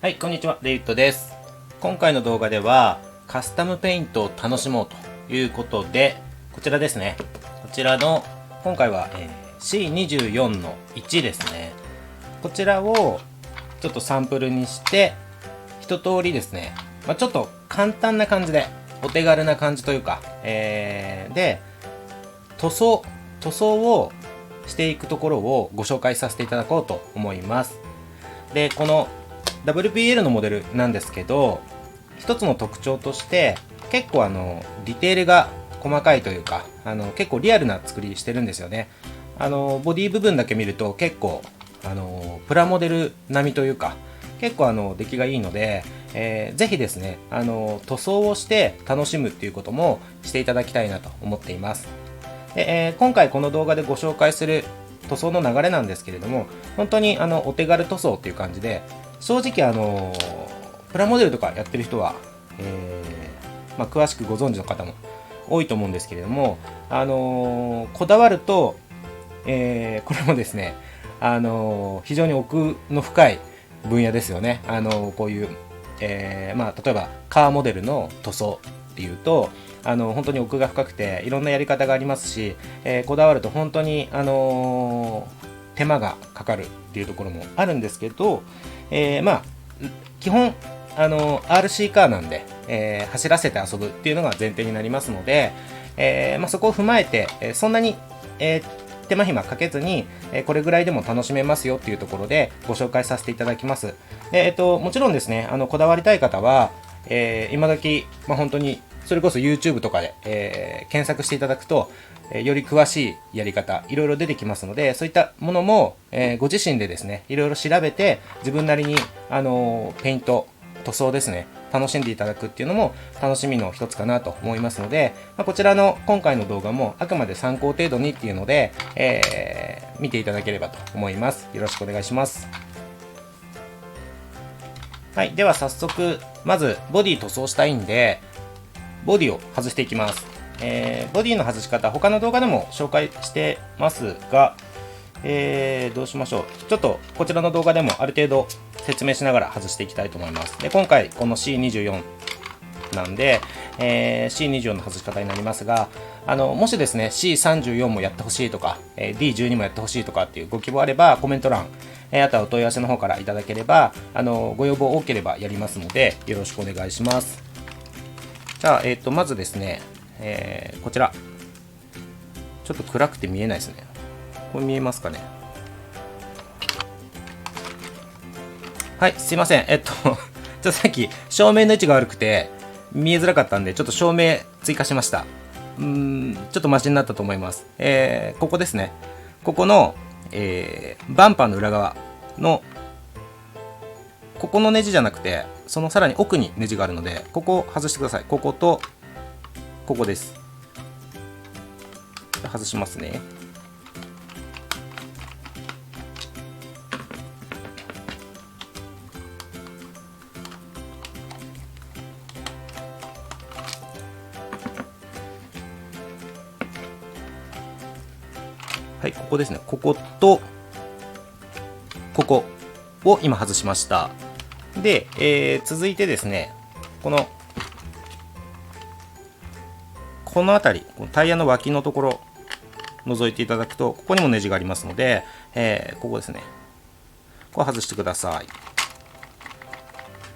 はい、こんにちは、デイビッドです。今回の動画では、カスタムペイントを楽しもうということで、こちらですね。こちらの、今回は、C24 の1ですね。こちらを、ちょっとサンプルにして、一通りですね、ちょっと簡単な感じで、お手軽な感じというか、で、塗装をしていくところをご紹介させていただこうと思います。で、この WPL のモデルなんですけど、一つの特徴として結構ディテールが細かいというか、結構リアルな作りしてるんですよね。ボディ部分だけ見ると結構プラモデル並みというか、結構出来がいいので、ぜひですね塗装をして楽しむっていうこともしていただきたいなと思っています。で、今回この動画でご紹介する塗装の流れなんですけれども、本当にお手軽塗装っていう感じで、正直プラモデルとかやってる人は、詳しくご存知の方も多いと思うんですけれども、こだわると、これもですね、非常に奥の深い分野ですよね。こういう、例えばカーモデルの塗装っていうと、本当に奥が深くていろんなやり方がありますし、こだわると本当に、手間がかかるっていうところもあるんですけど、基本RC カーなんで、走らせて遊ぶっていうのが前提になりますので、そこを踏まえて、そんなに、手間暇かけずに、これぐらいでも楽しめますよっていうところでご紹介させていただきます。で、もちろんですね、こだわりたい方は、今時、本当にそれこそ YouTube とかで、検索していただくと、より詳しいやり方いろいろ出てきますので、そういったものも、ご自身でですねいろいろ調べて自分なりにペイント塗装ですね楽しんでいただくっていうのも楽しみの一つかなと思いますので、こちらの今回の動画もあくまで参考程度にっていうので、見ていただければと思います。よろしくお願いします。はい、では早速まずボディ塗装したいんでボディを外していきます。ボディの外し方他の動画でも紹介してますが、どうしましょう。ちょっとこちらの動画でもある程度説明しながら外していきたいと思います。で、今回この C24 なんで、C24 の外し方になりますが、もしですね C34 もやってほしいとか、D12 もやってほしいとかっていうご希望あればコメント欄、あとはお問い合わせの方からいただければ、ご要望多ければやりますのでよろしくお願いします。じゃあ、まずですね、こちらちょっと暗くて見えないですね。これ見えますかね。はい、すいません。ちょっとさっき照明の位置が悪くて見えづらかったんでちょっと照明追加しました。ちょっとマシになったと思います。ここですね。ここの、バンパーの裏側のここのネジじゃなくてそのさらに奥にネジがあるので、ここを外してください。こことここです。外しますね。はい、ここですね。こことここを今外しました。で、続いてですね、この辺り、タイヤの脇のところ覗いていただくと、ここにもネジがありますので、ここですね。ここ外してください。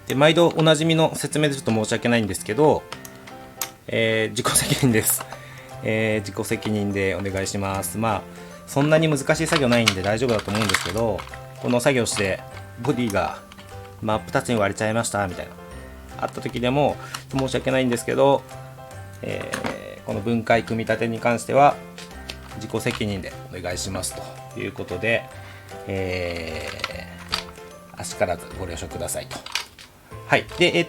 で、毎度おなじみの説明でちょっと申し訳ないんですけど、自己責任です。自己責任でお願いします。そんなに難しい作業ないんで大丈夫だと思うんですけど、この作業してボディが真っ二つに割れちゃいましたみたいなあった時でも申し訳ないんですけど、この分解組み立てに関しては自己責任でお願いしますということで、あしからずご了承くださいと。はい。で、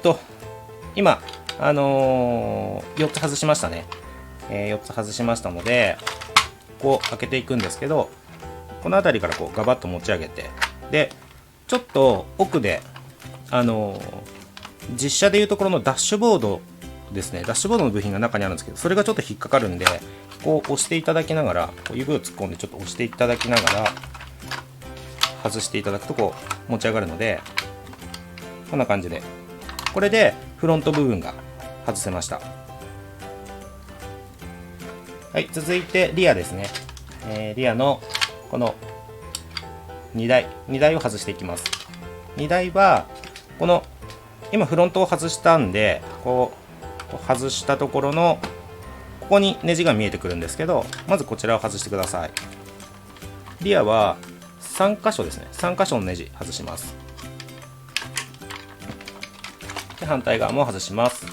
今、4つ外しましたね。4つ外しましたので、こう開けていくんですけど、この辺りからこうガバッと持ち上げて、で、ちょっと奥で、実車でいうところのダッシュボードですね、ダッシュボードの部品が中にあるんですけど、それがちょっと引っかかるんで、こう押していただきながら、こう指を突っ込んでちょっと押していただきながら外していただくとこう持ち上がるので、こんな感じで、これでフロント部分が外せました。はい、続いてリアですね。リアのこの荷台を外していきます。荷台はこの今フロントを外したんで、こう外したところのここにネジが見えてくるんですけど、まずこちらを外してください。リアは3箇所ですね。3箇所のネジ外します。で、反対側も外します。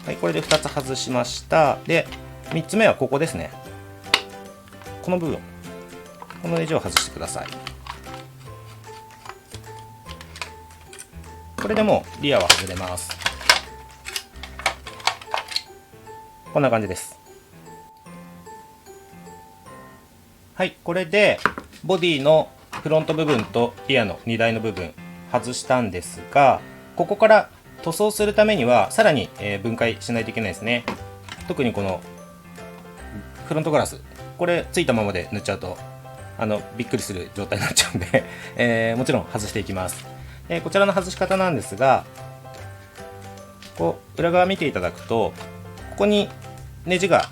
はい、これで2つ外しました。で、3つ目はここですね。この部分、このネジを外してください。これでもうリアは外れます。こんな感じです。はい、これでボディのフロント部分とリアの荷台の部分外したんですが、ここから塗装するためにはさらに分解しないといけないですね。特にこのフロントガラス、これついたままで塗っちゃうとびっくりする状態になっちゃうんで、もちろん外していきます。こちらの外し方なんですが、こう裏側見ていただくと、ここにネジが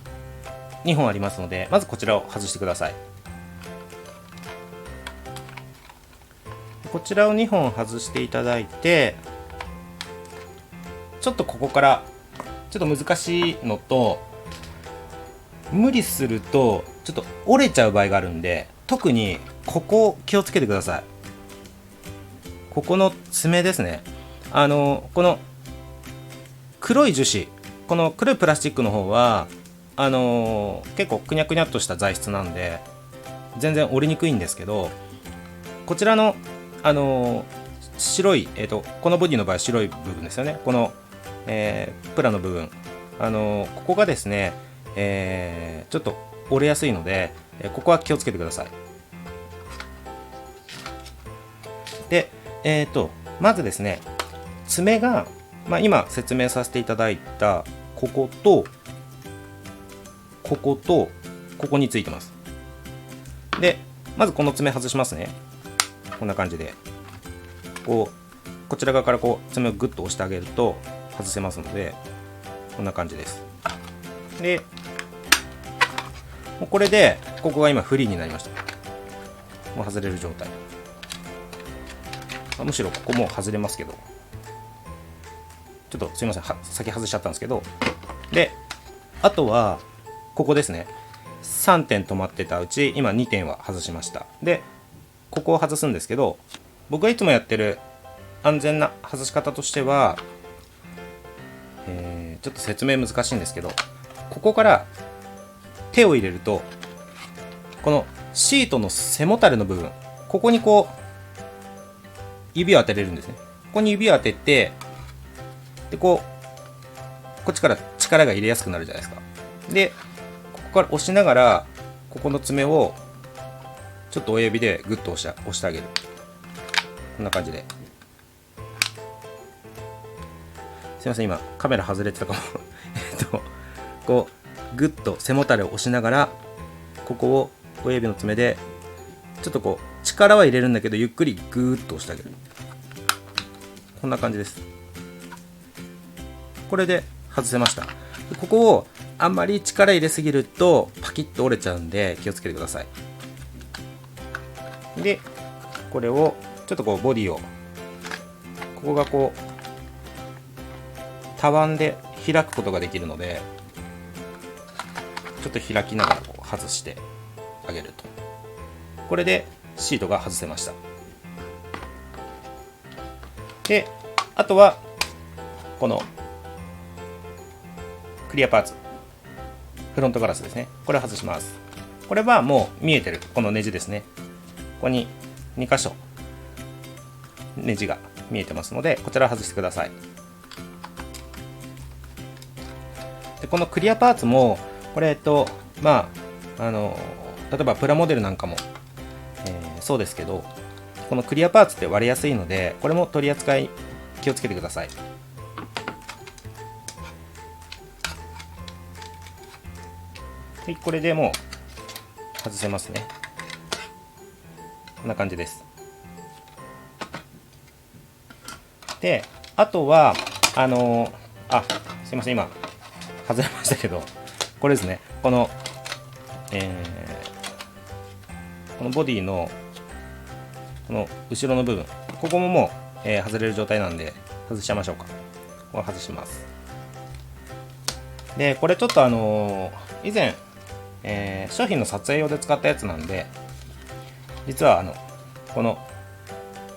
2本ありますので、まずこちらを外してください。こちらを2本外していただいて、ちょっとここからちょっと難しいのと、無理するとちょっと折れちゃう場合があるんで、特にここを気をつけてください。ここの爪ですね。この黒い樹脂、この黒いプラスチックの方は結構くにゃくにゃっとした材質なんで全然折りにくいんですけど、こちらの白い、このボディの場合白い部分ですよね。この、プラの部分、ここがですね、ちょっと折れやすいので、ここは気をつけてください。で、まずですね、爪が、今説明させていただいたこことこことここについてます。で、まずこの爪外しますね。こんな感じでこちら側から爪をグッと押してあげると外せますので、こんな感じです。で、もうこれでここが今フリーになりました。もう外れる状態。むしろここも外れますけど、ちょっとすいません、先外しちゃったんですけど、で、あとはここですね。3点止まってたうち今2点は外しました。で、ここを外すんですけど、僕がいつもやってる安全な外し方としては、ちょっと説明難しいんですけど、ここから手を入れると、このシートの背もたれの部分、ここに指を当てれるんですね。ここに指を当てて、でこっちから力が入れやすくなるじゃないですか。で、ここから押しながら、ここの爪をちょっと親指でグッと押してあげる。こんな感じで。すいません、今カメラ外れてたかもグッと背もたれを押しながら、ここを親指の爪でちょっと力は入れるんだけど、ゆっくりグーッと押してあげる。こんな感じです。これで外せました。ここをあんまり力入れすぎるとパキッと折れちゃうんで気をつけてください。で、これをちょっとボディを、ここがたわんで開くことができるので、ちょっと開きながら外してあげると。これでシートが外せました。で、あとはこのクリアパーツ、フロントガラスですね。これを外します。これはもう見えてるこのネジですね。ここに2箇所ネジが見えてますので、こちらを外してください。で、このクリアパーツもこれ例えばプラモデルなんかも、そうですけど、このクリアパーツって割れやすいので、これも取り扱い気をつけてください。はい、これでもう外せますね。こんな感じです。で、あとはすいません、今外れましたけど、これですね、このボディのこの後ろの部分、ここももう、外れる状態なんで外しちゃいましょうか。これ外します。で、これちょっと以前、商品の撮影用で使ったやつなんで、実はこの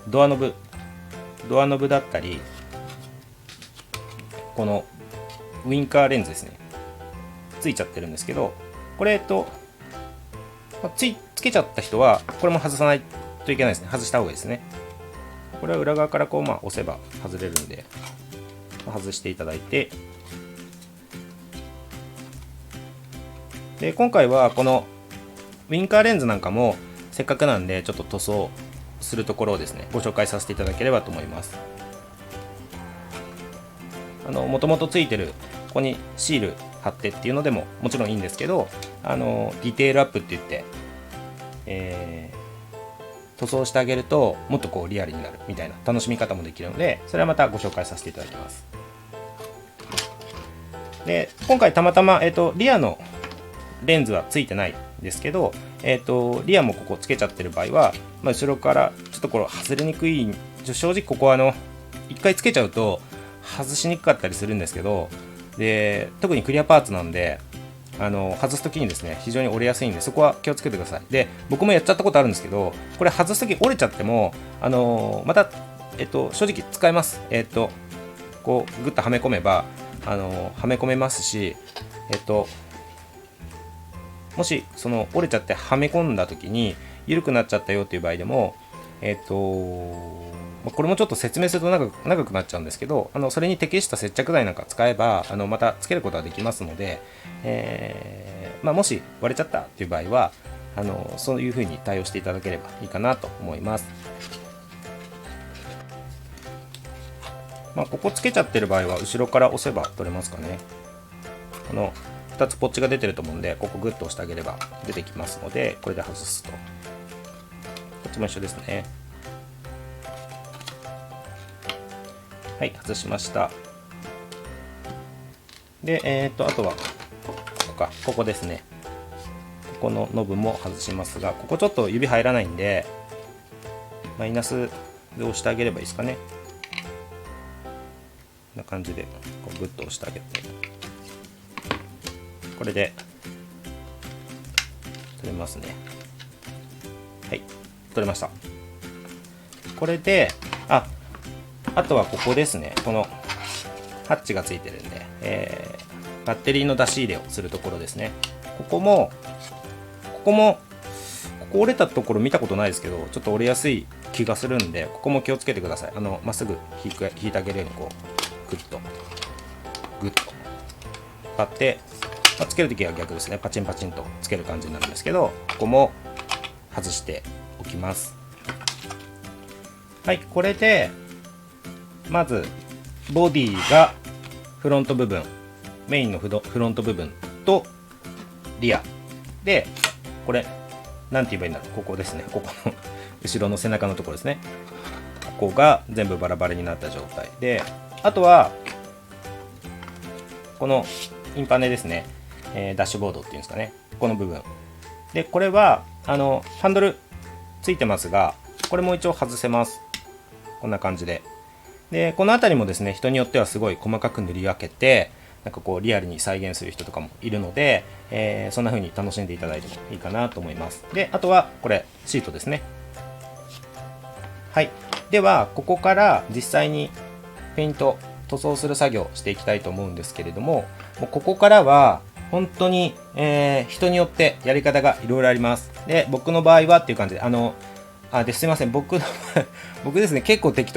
ドアノブだったり、このウインカーレンズですね、ついちゃってるんですけど、これつけちゃった人はこれも外さないといけないですね。外した方がいいですね。これは裏側からこう押せば外れるんで、外していただいて、で今回はこのウインカーレンズなんかもせっかくなんでちょっと塗装するところをですね、ご紹介させていただければと思います。もともとついてるここにシール貼ってっていうのでももちろんいいんですけど、ディテールアップって言って、塗装してあげるともっとこうリアルになるみたいな楽しみ方もできるので、それはまたご紹介させていただきます。で今回たまたま、リアのレンズはついてないんですけど、リアもここつけちゃってる場合は、後ろからちょっとこれ外れにくい、正直ここは一回つけちゃうと外しにくかったりするんですけど、で特にクリアパーツなんで外すときにですね非常に折れやすいんで、そこは気をつけてください。で僕もやっちゃったことあるんですけど、これ外すとき折れちゃってもまた正直使えます。こうグッとはめ込めばはめ込めますし、もしその折れちゃってはめ込んだ時に緩くなっちゃったよっていう場合でも、これもちょっと説明すると長くなっちゃうんですけど、それに適した接着剤なんか使えばまたつけることができますので、もし割れちゃったっていう場合はそういう風に対応していただければいいかなと思います。ここつけちゃってる場合は後ろから押せば取れますかね。2つポッチが出てると思うんで、ここグッと押してあげれば出てきますので、これで外すと。こっちも一緒ですね。はい、外しました。で、あとはここですね。ここのノブも外しますが、ここちょっと指入らないんで、マイナスで押してあげればいいですかね。こんな感じでこうグッと押してあげて、これで取れますね。はい、取れました。これであとはここですね。このハッチがついてるんで、バッテリーの出し入れをするところですね。ここ折れたところ見たことないですけど、ちょっと折れやすい気がするんで、ここも気をつけてください。まっすぐ引いてあげるようにこうグッと貼って、つけるときは逆ですね。パチンパチンとつける感じになるんですけど、ここも外しておきます。はい、これでまずボディがフロント部分、メインのフロント部分とリアで、これなんて言えばいいんだろう、ここですね。ここの後ろの背中のところですね。ここが全部バラバラになった状態で、あとはこのインパネですね、ダッシュボードっていうんですかね、この部分で、これはハンドルついてますが、これも一応外せます。こんな感じで。でこの辺りもですね、人によってはすごい細かく塗り分けて、なんかこうリアルに再現する人とかもいるので、そんな風に楽しんでいただいてもいいかなと思います。であとはこれシートですね。はい、ではここから実際にペイント塗装する作業をしていきたいと思うんですけれども、もうここからは本当に、人によってやり方がいろいろあります。で僕の場合はっていう感じですいません、僕ですね、結構適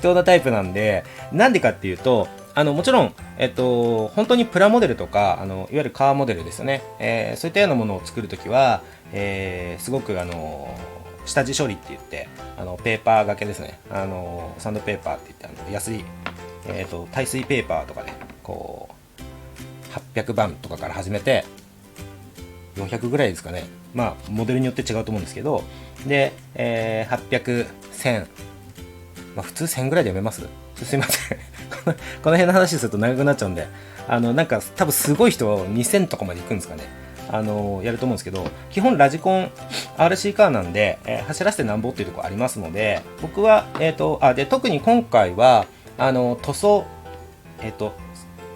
当なタイプなんで、なんでかっていうと、もちろん、本当にプラモデルとか、いわゆるカーモデルですよね、そういったようなものを作るときは、すごく、下地処理って言って、ペーパー掛けですね、サンドペーパーって言って、安い、耐水ペーパーとかで、こう、800番とかから始めて、400ぐらいですかね。モデルによって違うと思うんですけど、で、800、1000、普通1000ぐらいで読めます？すいませんこの辺の話すると長くなっちゃうんで、なんか多分すごい人は2000とかまで行くんですかね。やると思うんですけど、基本ラジコン RC カーなんで、走らせてなんぼっていうところありますので、僕は、で特に今回は塗装、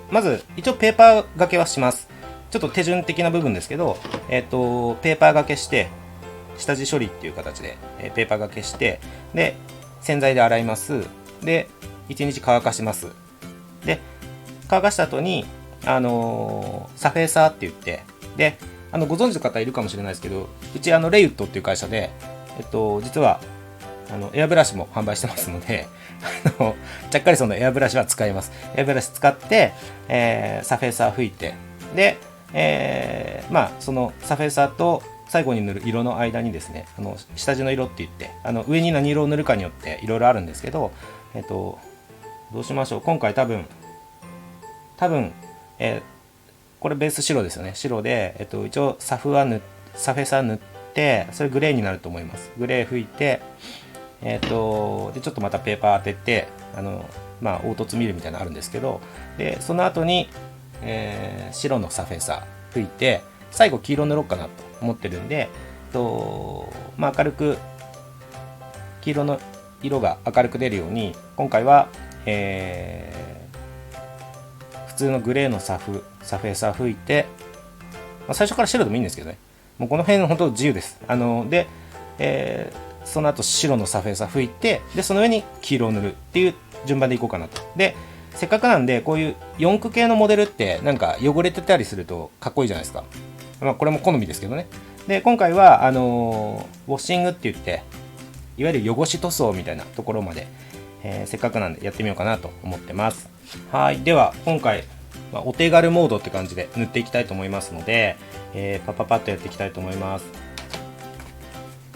まず一応ペーパー掛けはします。ちょっと手順的な部分ですけど、ペーパー掛けして下地処理っていう形で、ペーパー掛けして、で洗剤で洗います。で1日乾かします。で乾かした後にサフェーサーって言って、でご存知の方いるかもしれないですけど、うちレイウッドっていう会社で、実はエアブラシも販売してますのでちゃっかりそのエアブラシは使います。エアブラシ使って、サフェーサー拭いて、で、そのサフェーサーと最後に塗る色の間にですね、下地の色って言って、上に何色を塗るかによっていろいろあるんですけど、どうしましょう。今回多分、これベース白ですよね。白で、一応サフェーサー塗って、それグレーになると思います。グレー拭いて、でちょっとまたペーパー当てて、凹凸見るみたいなのあるんですけど、でその後に、白のサフェーサー拭いて、最後黄色塗ろうかなと思ってるんで、明るく黄色の色が明るく出るように、今回は、普通のグレーのサフェーサー拭いて、最初から白でもいいんですけどね、もうこの辺本当自由です。で、その後白のサフェーサー拭いて、でその上に黄色を塗るっていう順番でいこうかなと。でせっかくなんで、こういう四駆系のモデルってなんか汚れてたりするとかっこいいじゃないですか。これも好みですけどね。で今回はウォッシングって言って、いわゆる汚し塗装みたいなところまで、せっかくなんでやってみようかなと思ってます。はい、では今回、お手軽モードって感じで塗っていきたいと思いますので、パッとやっていきたいと思います。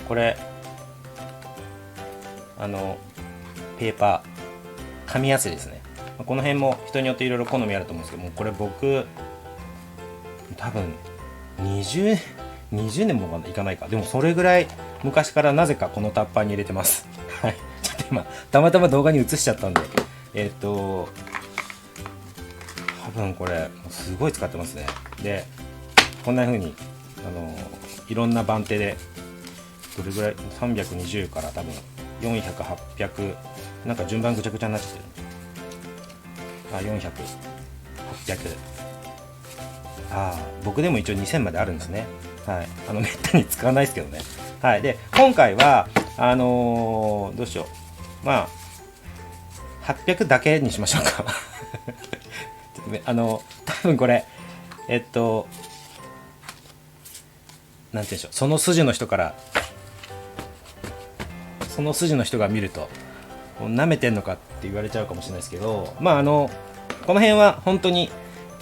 これペーパー紙やすいですね。この辺も人によっていろいろ好みあると思うんですけども、これ僕多分20年もいかないか、でもそれぐらい昔からなぜかこのタッパーに入れてます。はい、ちょっと今たまたま動画に映しちゃったんで、多分これすごい使ってますね。でこんな風にいろんな番手で、どれぐらい320から多分400、800、なんか順番ぐちゃぐちゃになっちゃってる。400、800、僕でも一応2000まであるんですね。はい、めったに使わないですけどね。はい、で今回はどうしよう、800だけにしましょうか多分これなんて言うんでしょう、その筋の人が見ると舐めてんのかって言われちゃうかもしれないですけど、この辺は本当に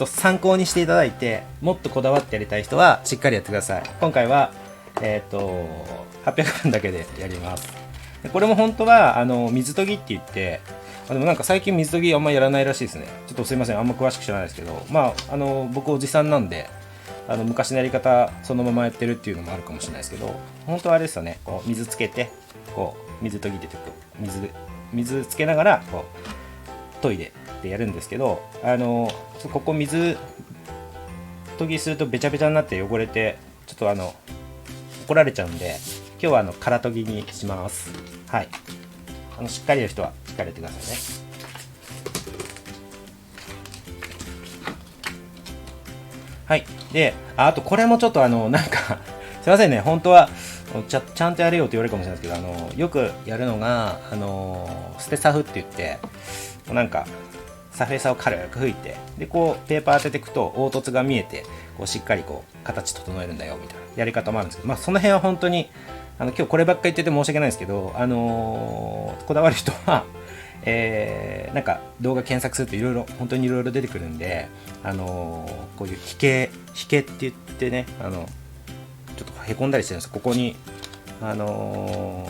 参考にしていただいて、もっとこだわってやりたい人はしっかりやってください。今回は800分だけでやります。これも本当は水研ぎって言って、でもなんか最近水研ぎあんまやらないらしいですね。ちょっとすいません、あんま詳しく知らないですけど、僕おじさんなんで昔のやり方そのままやってるっていうのもあるかもしれないですけど、本当はあれですよね、こう水つけて、こう水研ぎで水つけながらこう研いでってやるんですけど、ここ水研ぎするとべちゃべちゃになって汚れて、ちょっと怒られちゃうんで、今日は空研ぎにします。はい、しっかりやる人はしっかりやってくださいね。はい、であとこれもちょっとなんかすいませんね、本当はちゃんとやれよって言われるかもしれないですけど、よくやるのが捨てサフって言って、なんかサフェーサーを軽く拭いて、でこうペーパー当てていくと凹凸が見えて、こうしっかりこう形整えるんだよみたいなやり方もあるんですけど、その辺は本当に今日こればっかり言ってて申し訳ないですけど、こだわる人はなんか動画検索すると本当にいろいろ出てくるんで、こういう引けって言ってね、ちょっとへこんだりしてるんですよ。ここにこ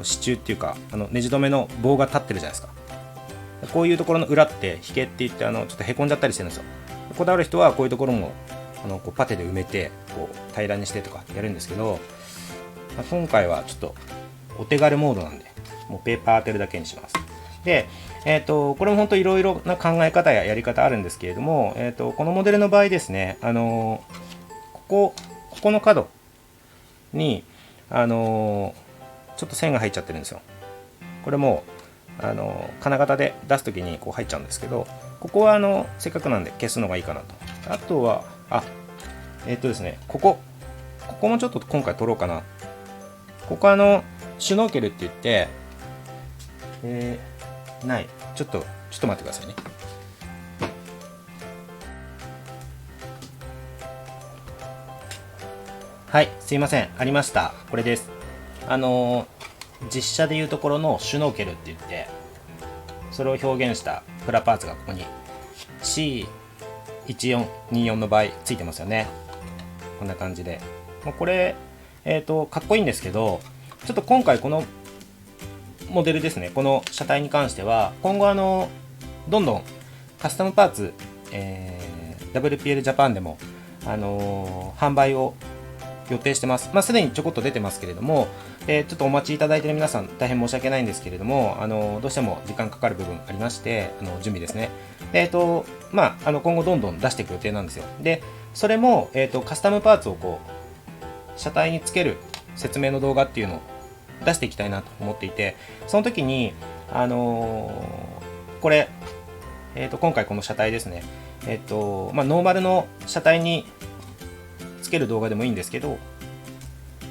う支柱っていうかネジ止めの棒が立ってるじゃないですか。こういうところの裏って引けって言って、ちょっとへこんじゃったりしてるんですよ。こだわる人はこういうところもこうパテで埋めてこう平らにしてとかやるんですけど、今回はちょっとお手軽モードなんで、もうペーパー当てるだけにします。で、これも本当いろいろな考え方ややり方あるんですけれども、このモデルの場合ですね、ここの角に、ちょっと線が入っちゃってるんですよ。これも金型で出すときにこう入っちゃうんですけど、ここはせっかくなんで消すのがいいかなと。あとはですね、ここもちょっと今回取ろうかな。ここシュノーケルって言って、ちょっと待ってくださいね。はい、すいません、ありました。これです。実写でいうところのシュノーケルって言って、それを表現したプラパーツがここに C1424 の場合ついてますよね。こんな感じで、これかっこいいんですけど、ちょっと今回このモデルですね、この車体に関しては今後どんどんカスタムパーツ、WPL ジャパンでも、販売を予定してます。すでにちょこっと出てますけれども、ちょっとお待ちいただいている皆さん大変申し訳ないんですけれども、どうしても時間かかる部分ありまして、準備ですね。今後どんどん出していく予定なんですよ。で、それも、カスタムパーツをこう車体につける説明の動画っていうのを出していきたいなと思っていて、その時にこれ、今回この車体ですね、ノーマルの車体につける動画でもいいんですけど、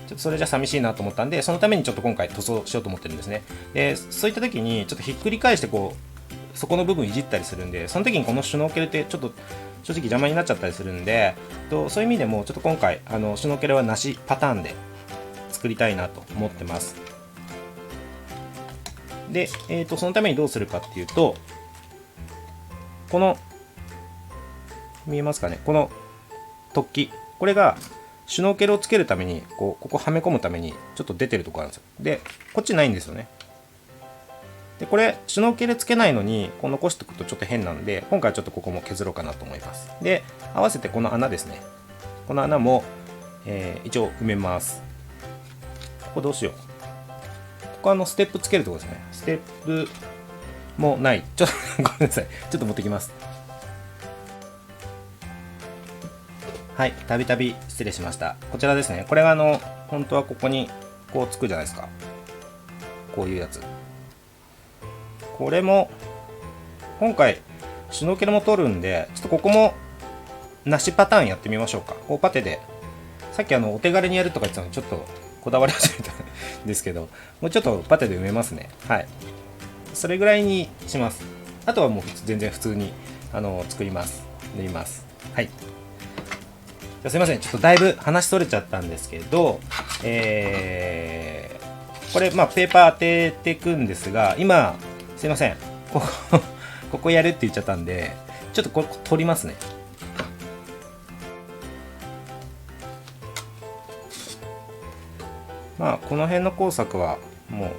ちょっとそれじゃ寂しいなと思ったんで、そのためにちょっと今回塗装しようと思ってるんですね。で、そういった時にちょっとひっくり返してこうそこの部分いじったりするんで、その時にこのシュノーケルってちょっと正直邪魔になっちゃったりするんで、そういう意味でもちょっと今回シュノーケルはなしパターンで作りたいなと思ってます。で、そのためにどうするかっていうと、この見えますかね、この突起、これがシュノーケルをつけるためにここはめ込むためにちょっと出てるところあるんですよ。で、こっちないんですよね。で、これシュノーケルつけないのにこう残しておくとちょっと変なんで、今回はちょっとここも削ろうかなと思います。で、合わせてこの穴ですね、この穴も、一応埋めます。ここどうしよう。ここステップつけるところですね。ステップもない。ちょっとごめんなさい、ちょっと持ってきます。はい、たびたび失礼しました。こちらですね。これが本当はここにこうつくじゃないですか。こういうやつ。これも今回シュノーケルも取るんで、ちょっとここもなしパターンやってみましょうか。こうパテで、さっきお手軽にやるとか言ってたのにちょっとこだわり始めたんですけど、もうちょっとパテで埋めますね。はい、それぐらいにします。あとはもう全然普通に作ります。塗ります。はい。すいません、ちょっとだいぶ話それちゃったんですけど、これペーパー当てていくんですが、今すいません、ここやるって言っちゃったんで、ちょっとこれ取りますね。この辺の工作はもう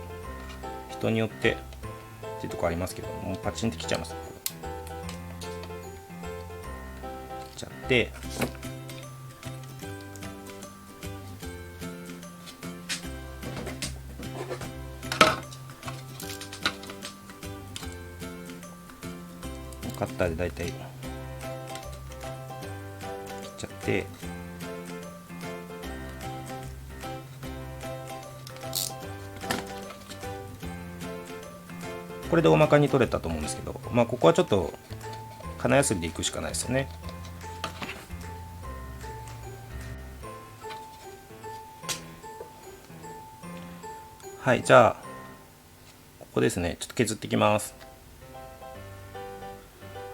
人によってっていうとこありますけど、もうパチンって切っちゃいます。切っちゃって、カッターでだいたい切っちゃって、これで大まかに取れたと思うんですけど、ここはちょっと金やすりでいくしかないですよね。はい、じゃあここですね、ちょっと削っていきます。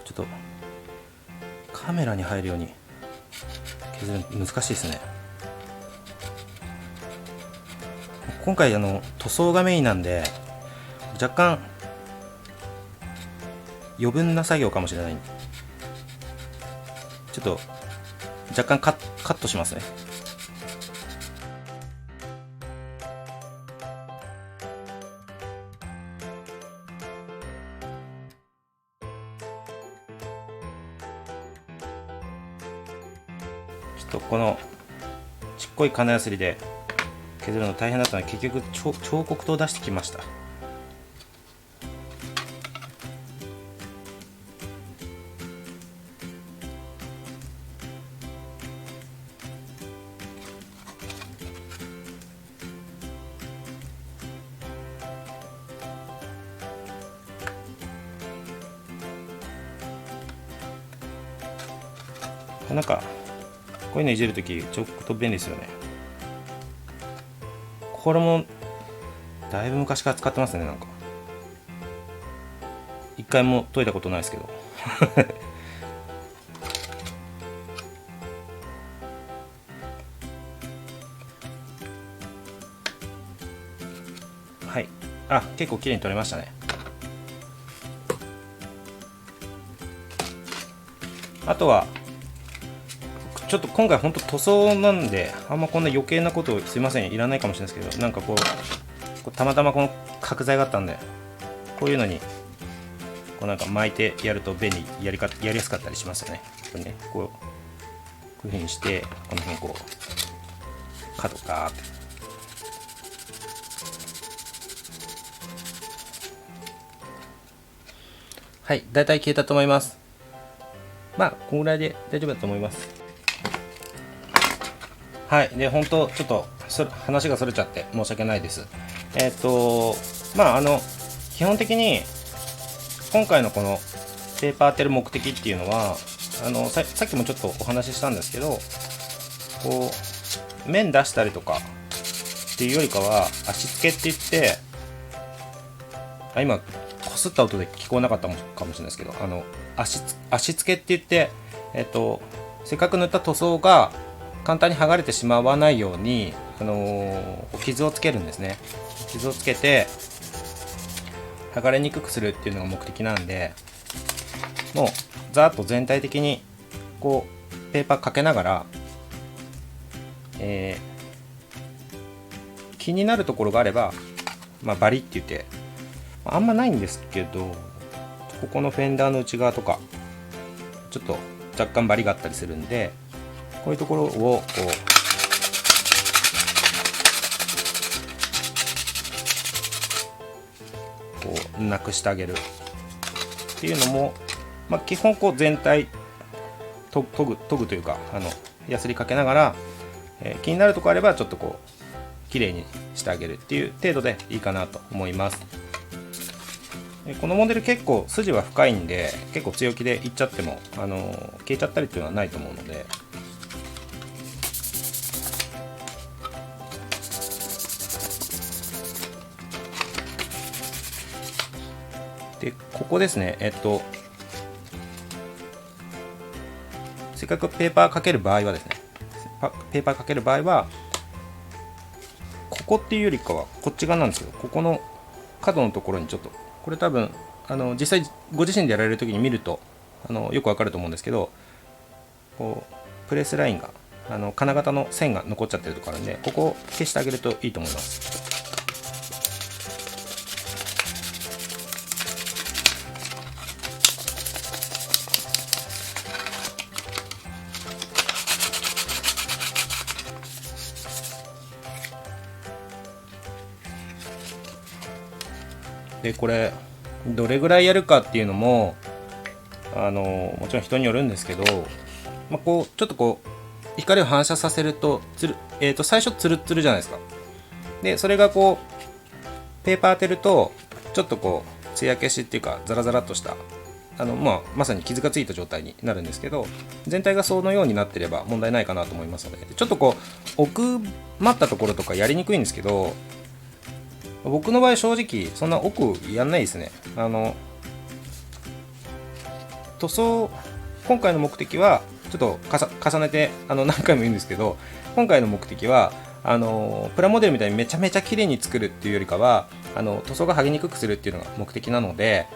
ちょっとカメラに入るように削るの難しいですね。今回塗装がメインなんで若干余分な作業かもしれないんで、ちょっと若干カットしますね。ちょっとこのちっこい金やすりで削るの大変だったので結局彫刻刀を出してきました。なんかこういうのいじるとき彫刻刀便利ですよね。これもだいぶ昔から使ってますね。なんか一回も研いだことないですけどはい、あ、結構綺麗に取れましたね。あとはちょっと今回ほんと塗装なんであんまこんな余計なことすいませんいらないかもしれないですけど、なんかこうたまたまこの角材があったんでこういうのにこうなんか巻いてやると便利、やりやすかったりしますよね。これね、こういう風にしてこの辺こう角ガーってはい、だいたい消えたと思います。まあこのぐらいで大丈夫だと思います。はい、で本当ちょっと話がそれちゃって申し訳ないです。まあ基本的に今回のこのペーパー当てる目的っていうのはさっきもちょっとお話ししたんですけど、こう面出したりとかっていうよりかは足付けって言って今こすった音で聞こえなかったかもしれないですけど足付けって言ってせっかく塗った塗装が簡単に剥がれてしまわないように、傷をつけるんですね。傷をつけて剥がれにくくするっていうのが目的なんで、もうざーっと全体的にこうペーパーかけながら、気になるところがあれば、まあ、バリって言ってあんまないんですけど、ここのフェンダーの内側とかちょっと若干バリがあったりするんで、こういうところをこうなくしてあげるっていうのも、まあ、基本こう全体研ぐというかヤスリかけながら、気になるところあればちょっとこう綺麗にしてあげるっていう程度でいいかなと思います。このモデル結構筋は深いんで結構強気でいっちゃっても消えちゃったりっていうのはないと思うので、でここですね、せっかくペーパーかける場合はですね、ペーパーかける場合はここっていうよりかはこっち側なんですけど、ここの角のところにちょっとこれ多分実際ご自身でやられる時に見るとよくわかると思うんですけど、こうプレスラインが金型の線が残っちゃってるところあるんで、ここを消してあげるといいと思います。でこれどれぐらいやるかっていうのももちろん人によるんですけど、まあ、こうちょっとこう光を反射させると最初ツルツルじゃないですか。でそれがこうペーパー当てるとちょっとこう艶消しっていうかザラザラっとしたまさに傷がついた状態になるんですけど、全体がそのようになってれば問題ないかなと思いますので、ちょっとこう奥まったところとかやりにくいんですけど、僕の場合正直そんな奥やんないですね。塗装今回の目的はちょっと重ねて何回も言うんですけど、今回の目的はプラモデルみたいにめちゃめちゃ綺麗に作るっていうよりかは塗装が剥げにくくするっていうのが目的なので、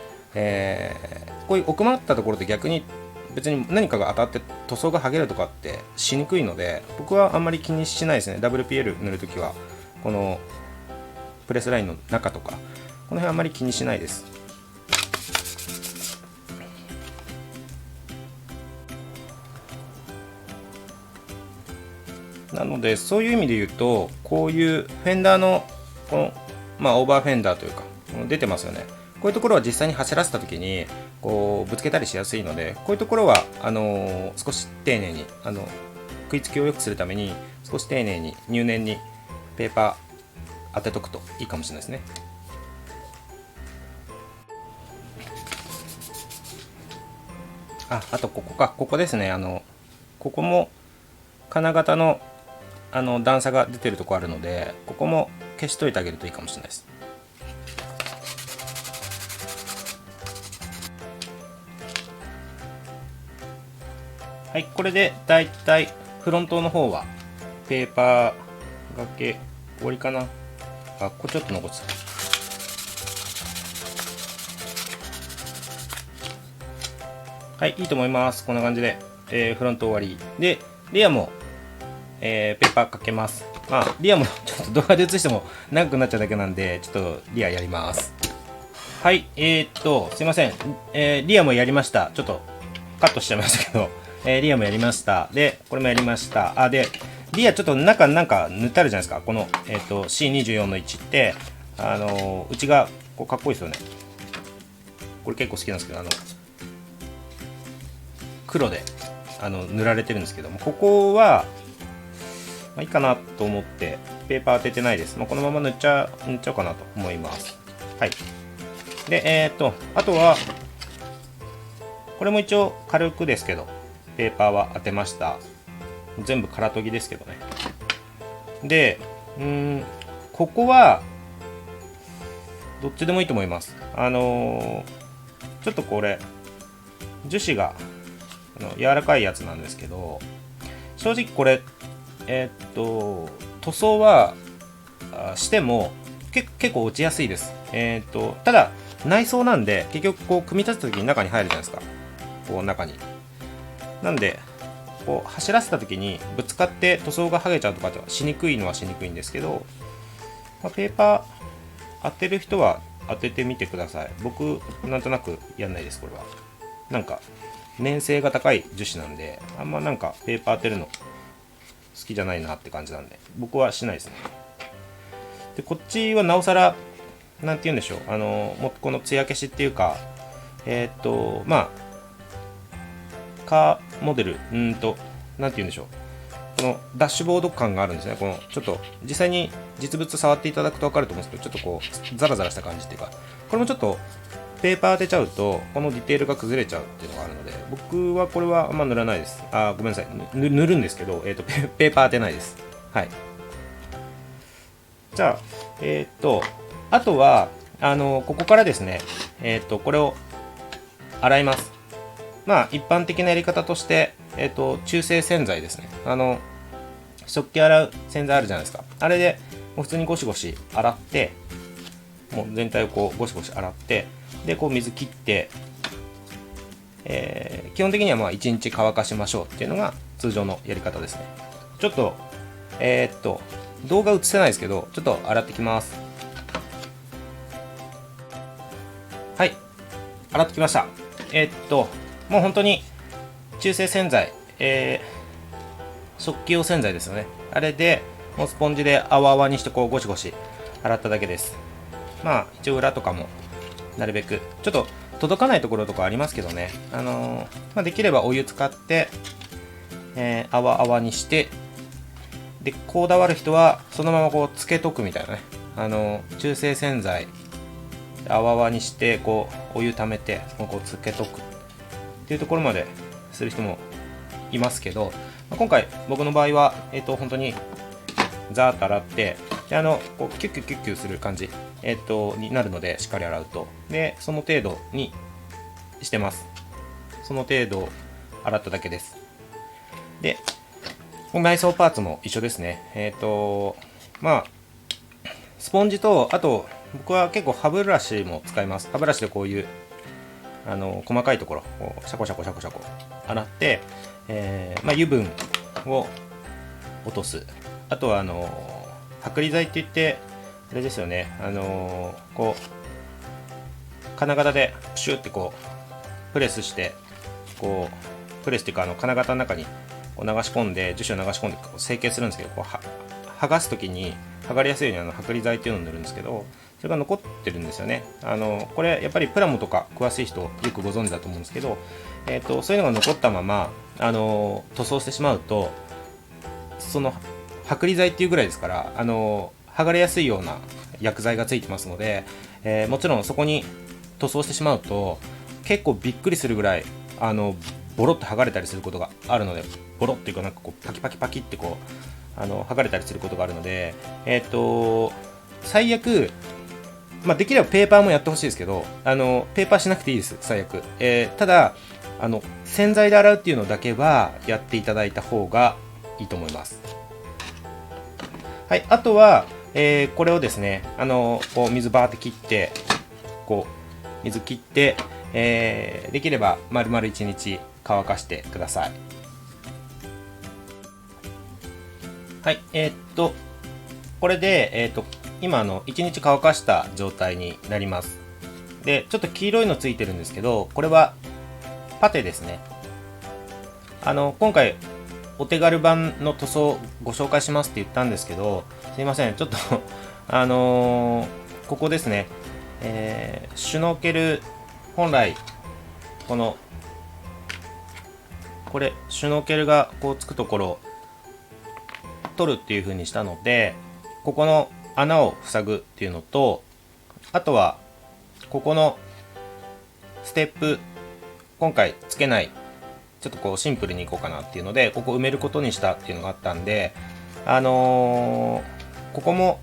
こういう奥まったところで逆に別に何かが当たって塗装が剥げるとかってしにくいので、僕はあんまり気にしないですね。 WPL 塗るときはこのプレスラインの中とかこの辺あんまり気にしないです。なのでそういう意味で言うと、こういうフェンダーのこの、オーバーフェンダーというか出てますよね。こういうところは実際に走らせた時にこうぶつけたりしやすいので、こういうところは少し丁寧に食いつきを良くするために少し丁寧に入念にペーパー当てとくといいかもしれないですね。あとここですね。ここも金型の段差が出てるとこあるので、ここも消しといてあげるといいかもしれないです。はい、これでだいたいフロントの方はペーパーがけ終わりかな。ここちょっと残ってた。はい、いいと思います。こんな感じで、フロント終わりで、リアも、ペーパーかけます。リアもちょっと動画で映しても長くなっちゃうだけなんで、ちょっとリアやります。はい、すいません、リアもやりました。ちょっとカットしちゃいましたけど、リアもやりました。で、これもやりました。で、リアちょっと中なんか塗ってあるじゃないですか。この、C24 の1って、内がこうかっこいいですよね。これ結構好きなんですけど、黒で塗られてるんですけども、ここは、いいかなと思ってペーパー当ててないです。このまま塗っちゃおうかなと思います。はい。で、あとはこれも一応軽くですけどペーパーは当てました。全部空研ぎですけどね。で、ここはどっちでもいいと思います。ちょっとこれ樹脂が柔らかいやつなんですけど、正直これ塗装はしても結構落ちやすいです。ただ内装なんで結局こう組み立てた時に中に入るじゃないですか。こう中に。なんでこう走らせた時にぶつかって塗装が剥げちゃうとかってしにくいのはしにくいんですけど、ペーパー当てる人は当ててみてください。僕なんとなくやんないです。これはなんか粘性が高い樹脂なんで、あんまなんかペーパー当てるの好きじゃないなって感じなんで僕はしないですね。でこっちはなおさらなんて言うんでしょう、もうこの艶消しっていうか、カーモデルなんて言うんでしょう、このダッシュボード感があるんですね。このちょっと実際に実物触っていただくと分かると思うんですけど、ちょっとこうザラザラした感じっていうか、これもちょっとペーパー当てちゃうとこのディテールが崩れちゃうっていうのがあるので、僕はこれはあんま塗らないです。ごめんなさい、塗るんですけど、ペーパー当てないです。はい。じゃああとはここからですね、これを洗います。一般的なやり方として、中性洗剤ですね。食器洗う洗剤あるじゃないですか。あれでもう普通にゴシゴシ洗って、もう全体をこうゴシゴシ洗って、でこう水切って、基本的には1日乾かしましょうっていうのが通常のやり方ですね。ちょっと動画映せないですけど、ちょっと洗ってきます。はい、洗ってきました。もう本当に中性洗剤、食器用洗剤ですよね。あれでもうスポンジで泡々にしてこうゴシゴシ洗っただけです。一応裏とかもなるべくちょっと届かないところとかありますけどね、できればお湯使って、泡々にして、でこだわる人はそのままこうつけとくみたいなね、中性洗剤泡々にしてこうお湯ためてこうつけとくっていうところまでする人もいますけど、今回僕の場合は本当にザーッと洗って、でこうキュッキュッキュッキュする感じ、になるので、しっかり洗うと、でその程度にしてます。その程度洗っただけです。で内装パーツも一緒ですね。スポンジと、あと僕は結構歯ブラシも使います。歯ブラシでこういう細かいところをシャコシャコシャコシャコ洗って、油分を落とす。あとは剥離剤って言って、あれですよね、こう金型でシューってこうプレスして、こうプレスっていうか金型の中にこう流し込んで、樹脂を流し込んでこう成形するんですけど、こう剥がす時に剥がれやすいように剥離剤っていうのを塗るんですけど、それが残ってるんですよね。これやっぱりプラモとか詳しい人よくご存知だと思うんですけど、そういうのが残ったまま塗装してしまうと、その剥離剤っていうぐらいですから、剥がれやすいような薬剤がついてますので、もちろんそこに塗装してしまうと結構びっくりするぐらいボロッと剥がれたりすることがあるので、ボロッっていうかなんかこうパキパキパキってこう剥がれたりすることがあるので、最悪、できればペーパーもやってほしいですけど、ペーパーしなくていいです、最悪。ただ洗剤で洗うっていうのだけはやっていただいた方がいいと思います。はい、あとは、これをですね、こう水バーって切って、こう水切って、できれば丸々1日乾かしてください。はい、これで、今1日乾かした状態になります。で、ちょっと黄色いのついてるんですけど、これはパテですね。今回お手軽版の塗装をご紹介しますって言ったんですけど、すいません、ちょっとここですね、シュノーケル、本来これシュノーケルがこうつくところを取るっていう風にしたので、ここの穴を塞ぐっていうのと、あとはここのステップ、今回つけない、ちょっとこうシンプルにいこうかなっていうので、ここ埋めることにしたっていうのがあったんで、ここも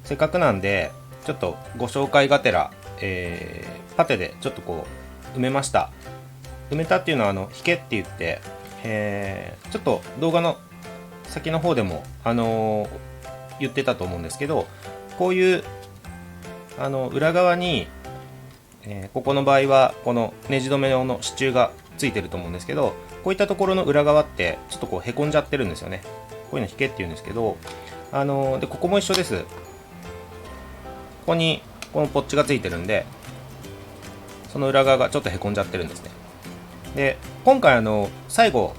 せっかくなんでちょっとご紹介がてら、パテでちょっとこう埋めました。埋めたっていうのは引けって言って、ちょっと動画の先の方でも、言ってたと思うんですけど、こういう裏側に、ここの場合はこのネジ止め用の支柱がついてると思うんですけど、こういったところの裏側ってちょっとこうへこんじゃってるんですよね。こういうの引けって言うんですけど、でここも一緒です。ここにこのポッチがついてるんで、その裏側がちょっとへこんじゃってるんですね。で今回最後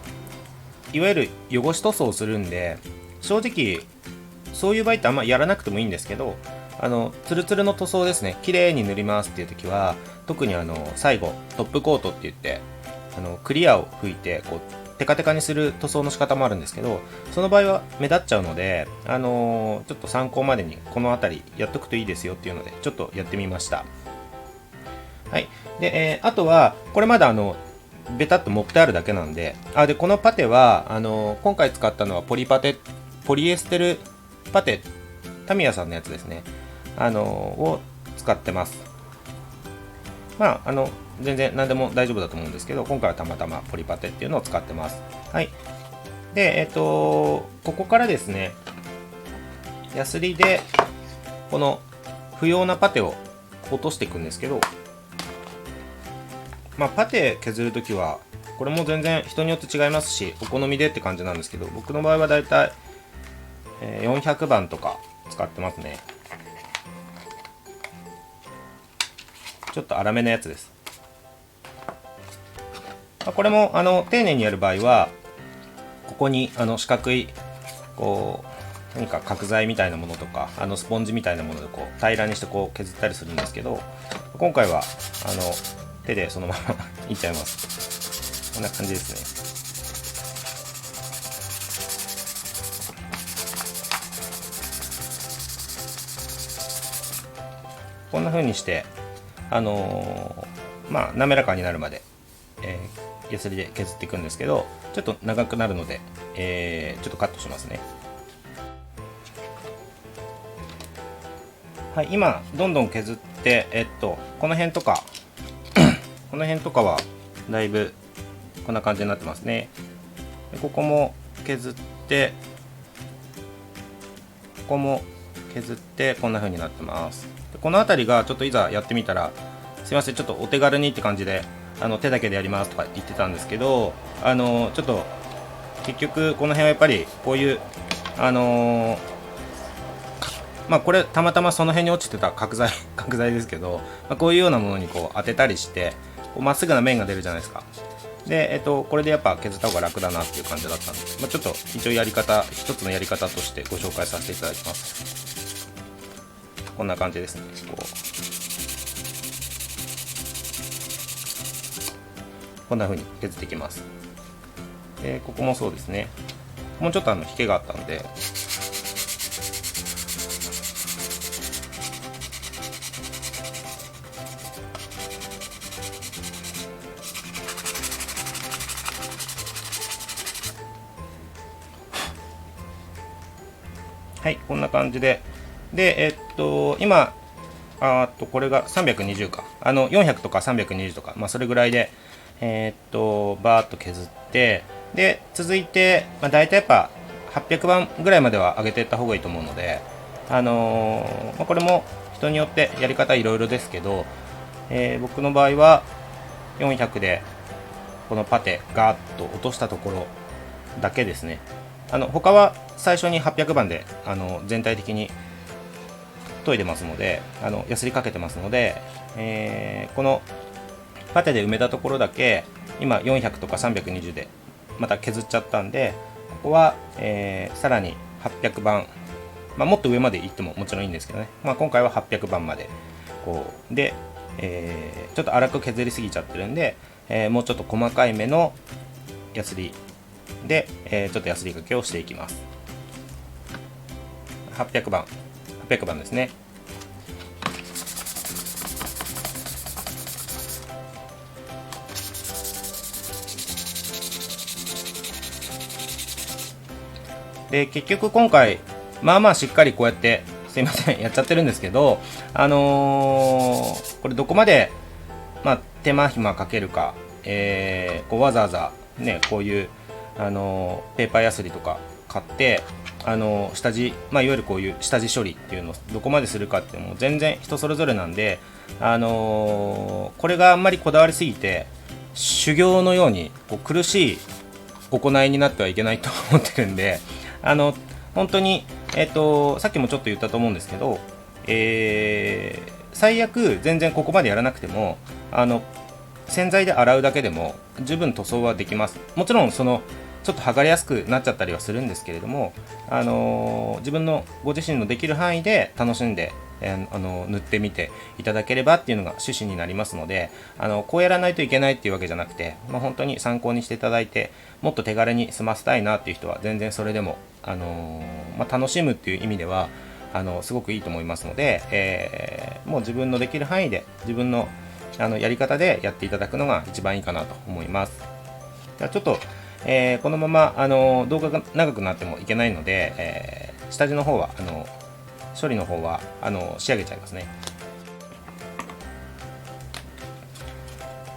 いわゆる汚し塗装をするんで、正直そういう場合ってあんまやらなくてもいいんですけど、ツルツルの塗装ですね、綺麗に塗りますっていう時は、特に最後トップコートって言って、クリアを拭いてこうテカテカにする塗装の仕方もあるんですけど、その場合は目立っちゃうので、ちょっと参考までにこの辺りやっとくといいですよっていうのでちょっとやってみました。はい。で、あとはこれまだベタっと盛ってあるだけなんで、でこのパテは今回使ったのはポリエステルパテ、タミヤさんのやつですね、を使ってます。全然何でも大丈夫だと思うんですけど、今回はたまたまポリパテっていうのを使ってます。はい。で、ここからですね、ヤスリでこの不要なパテを落としていくんですけど、パテ削るときはこれも全然人によって違いますし、お好みでって感じなんですけど、僕の場合はだいたい400番とか使ってますね。ちょっと粗めのやつです。これも丁寧にやる場合は、ここに四角いこう何か角材みたいなものとかスポンジみたいなものでこう平らにしてこう削ったりするんですけど、今回は手でそのままいっちゃいます。こんな感じですね。こんな風にして滑らかになるまで、ヤスリで削っていくんですけど、ちょっと長くなるので、ちょっとカットしますね。はい、今どんどん削って、この辺とかこの辺とかはだいぶこんな感じになってますね。でここも削って、ここも削ってこんな風になってます。でこの辺りがちょっといざやってみたら、すいません、ちょっとお手軽にって感じで手だけでやりますとか言ってたんですけど、ちょっと結局この辺はやっぱりこういうこれたまたまその辺に落ちてた角材ですけど、こういうようなものにこう当てたりしてまっすぐな面が出るじゃないですか。で、これでやっぱ削った方が楽だなっていう感じだったんで、ちょっと一応一つのやり方としてご紹介させていただきます。こんな感じですね。こんな風に削っていきます。で、ここもそうですね。もうちょっと引けがあったんで、はい、こんな感じで、今、これが320か、400とか320とか、それぐらいで、バーッと削って、で、続いて、大体やっぱ800番ぐらいまでは上げていった方がいいと思うので、これも人によってやり方いろいろですけど、僕の場合は400で、このパテ、ガーッと落としたところだけですね。他は最初に800番で全体的に研いでますので、ヤスリかけてますので、このパテで埋めたところだけ今400とか320でまた削っちゃったんで、ここは、さらに800番、もっと上までいってももちろんいいんですけどね、今回は800番までこうで、ちょっと粗く削りすぎちゃってるんで、もうちょっと細かいめのヤスリで、ちょっとヤスリかけをしていきます。800番ですね。で、結局今回しっかりこうやってすいませんやっちゃってるんですけど、これどこまで、手間暇かけるか、こうわざわざねこういうペーパーヤスリとか買って下地、いわゆるこういう下地処理っていうのをどこまでするかっていうのも全然人それぞれなんで、これがあんまりこだわりすぎて修行のようにこう苦しい行いになってはいけないと思ってるんで、本当に、さっきもちょっと言ったと思うんですけど、最悪全然ここまでやらなくても洗剤で洗うだけでも十分塗装はできます。もちろんちょっと剥がれやすくなっちゃったりはするんですけれども、自分のご自身のできる範囲で楽しんで、塗ってみていただければっていうのが趣旨になりますので、こうやらないといけないっていうわけじゃなくて、本当に参考にしていただいて、もっと手軽に済ませたいなっていう人は全然それでも、楽しむっていう意味ではすごくいいと思いますので、もう自分のできる範囲で自分のやり方でやっていただくのが一番いいかなと思います。じゃあちょっとこのまま動画が長くなってもいけないので、下地の方は処理の方は仕上げちゃいますね。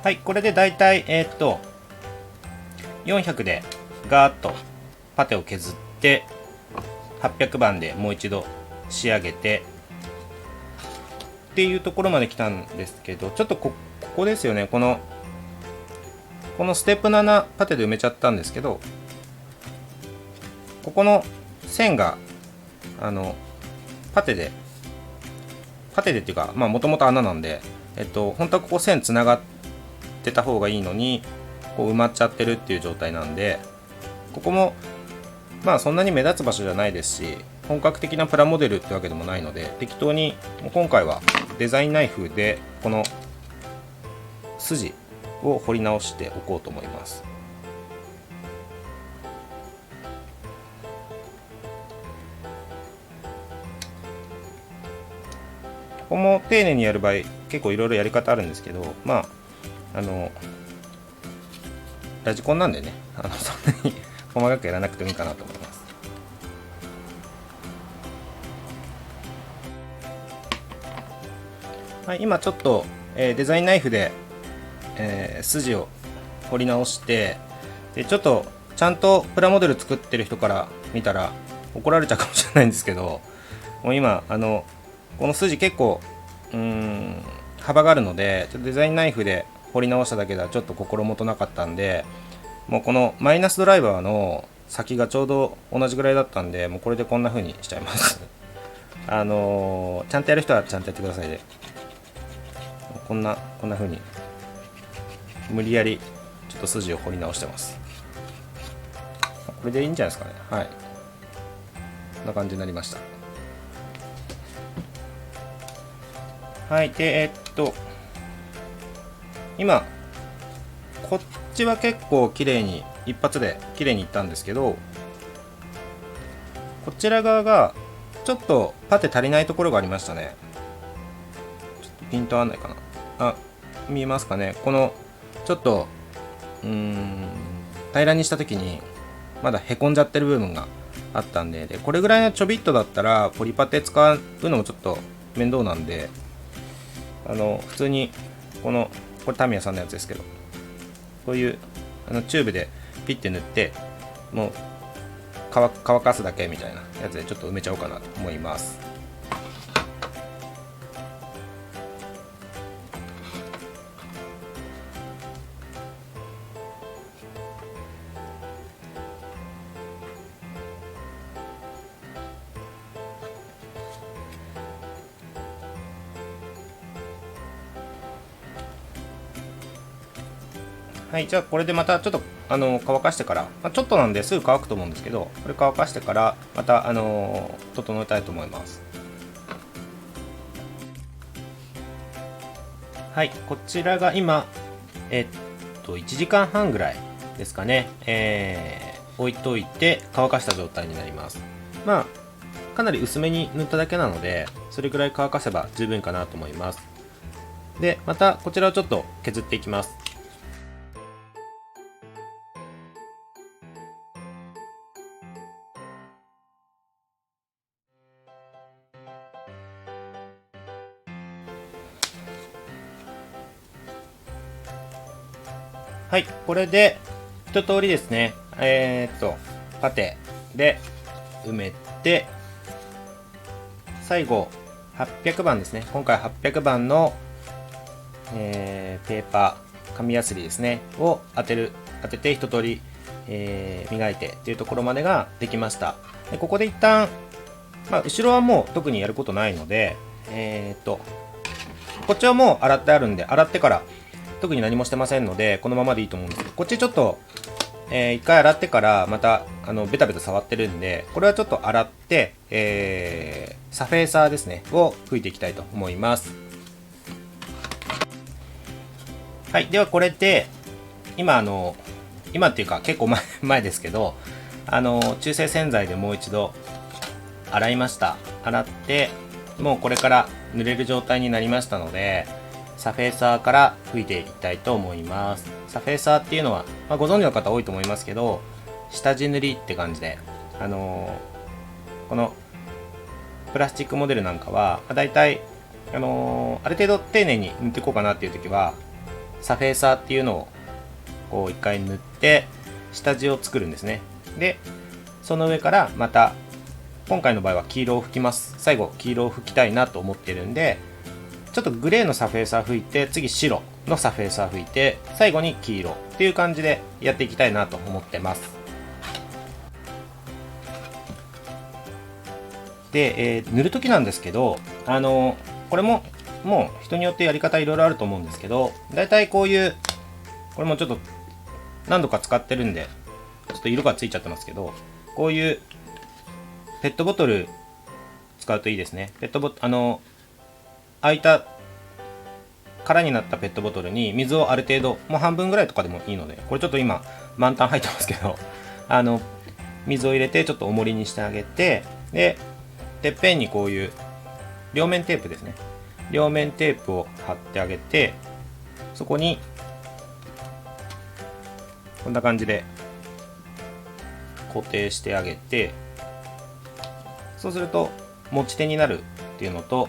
はい、これでだいたい400でガーッとパテを削って800番でもう一度仕上げてっていうところまで来たんですけど、ちょっとここですよね。このステップ7パテで埋めちゃったんですけど、ここの線がパテでっていうかもともと穴なんで、本当はここ線つながってた方がいいのにこう埋まっちゃってるっていう状態なんで、ここもそんなに目立つ場所じゃないですし、本格的なプラモデルってわけでもないので、適当に今回はデザインナイフでこの筋を彫り直しておこうと思います。ここも丁寧にやる場合結構いろいろやり方あるんですけど、ラジコンなんでね、そんなに細かくやらなくてもいいかなと思います。はい、今ちょっと、デザインナイフで、筋を彫り直して、でちょっとちゃんとプラモデル作ってる人から見たら怒られちゃうかもしれないんですけど、もう今この筋結構幅があるので、ちょっとデザインナイフで彫り直しただけではちょっと心もとなかったんで、もうこのマイナスドライバーの先がちょうど同じぐらいだったんで、もうこれでこんな風にしちゃいますちゃんとやる人はちゃんとやってくださいね。こんな風に無理やりちょっと筋を彫り直してます。これでいいんじゃないですかね。はい、こんな感じになりました。はい。で今こっちは結構綺麗に一発で綺麗にいったんですけど、こちら側がちょっとパテ足りないところがありましたね。ちょっとピント合わないかな。あ、見えますかね。このちょっと平らにした時にまだへこんじゃってる部分があったんで、これぐらいのちょびっとだったらポリパテ使うのもちょっと面倒なんで、普通にこれタミヤさんのやつですけど、こういうチューブでピッて塗って、もう乾かすだけみたいなやつでちょっと埋めちゃおうかなと思います。はい、じゃあこれでまたちょっと乾かしてから、ちょっとなんですぐ乾くと思うんですけど、これ乾かしてからまた整えたいと思います。はい、こちらが今1時間半ぐらいですかね、置いといて乾かした状態になります。まあかなり薄めに塗っただけなので、それぐらい乾かせば十分かなと思います。でまたこちらをちょっと削っていきます。はい、これで一通りですね、パテで埋めて、最後800番ですね。今回800番の、ペーパー紙やすりですねを当てて一通り、磨いてっていうところまでができました。でここで一旦、後ろはもう特にやることないので、こっちはもう洗ってあるんで、洗ってから特に何もしてませんのでこのままでいいと思うんですけど、こっちちょっと、一回洗ってからまたベタベタ触ってるんで、これはちょっと洗って、サフェーサーですねを拭いていきたいと思います。はい、ではこれで今っていうか結構前ですけど、中性洗剤でもう一度洗いました。洗ってもうこれから塗れる状態になりましたので、サフェーサーから拭いていきたいと思います。サフェーサーっていうのは、ご存知の方多いと思いますけど、下地塗りって感じで、このプラスチックモデルなんかは、だいたいある程度丁寧に塗っていこうかなっていう時は、サフェーサーっていうのをこう一回塗って下地を作るんですね。でその上からまた、今回の場合は黄色を拭きます。最後黄色を拭きたいなと思ってるんで、ちょっとグレーのサフェーサー拭いて、次白のサフェーサー拭いて、最後に黄色っていう感じでやっていきたいなと思ってます。で、塗る時なんですけど、これももう人によってやり方いろいろあると思うんですけど、だいたいこういう、これもちょっと何度か使ってるんでちょっと色がついちゃってますけど、こういうペットボトル使うといいですね。ペットボトル、空いた空になったペットボトルに水をある程度、もう半分ぐらいとかでもいいので、これちょっと今満タン入ってますけど、水を入れてちょっと重りにしてあげて、でてっぺんにこういう両面テープですね、両面テープを貼ってあげて、そこにこんな感じで固定してあげて、そうすると持ち手になるっていうのと、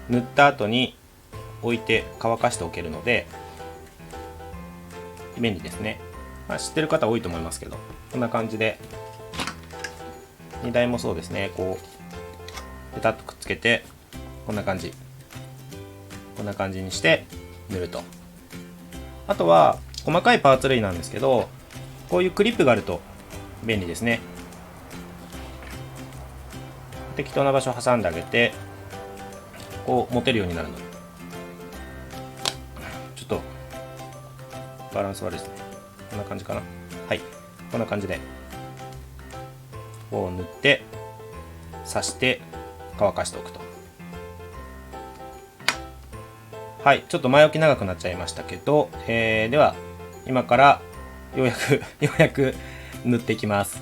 塗った後に置いて乾かしておけるので便利ですね。知ってる方多いと思いますけど、こんな感じで荷台もそうですね、こうペタッとくっつけて、こんな感じにして塗ると。あとは細かいパーツ類なんですけど、こういうクリップがあると便利ですね。適当な場所を挟んであげて、こう持てるようになるので、ちょっとバランス悪いですね。こんな感じかな。はい、こんな感じでこう塗って刺して乾かしておくと。はい、ちょっと前置き長くなっちゃいましたけど、では今からようやく塗っていきます。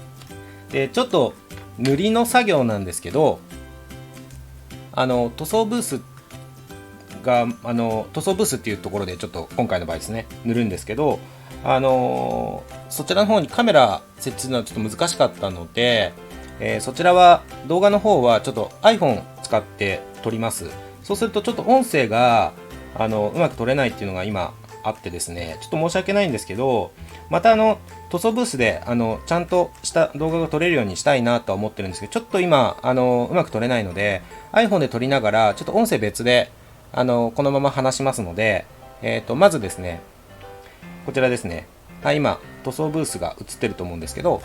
でちょっと塗りの作業なんですけど、塗装ブースが塗装ブースっていうところでちょっと今回の場合ですね塗るんですけど、そちらの方にカメラ設置するのはちょっと難しかったので、そちらは動画の方はちょっと iPhone 使って撮ります。そうするとちょっと音声がうまく撮れないっていうのが今あってですね、ちょっと申し訳ないんですけど、また塗装ブースでちゃんとした動画が撮れるようにしたいなとは思ってるんですけど、ちょっと今うまく撮れないので iPhone で撮りながらちょっと音声別でこのまま話しますので、まずですねこちらですね、今塗装ブースが映ってると思うんですけど、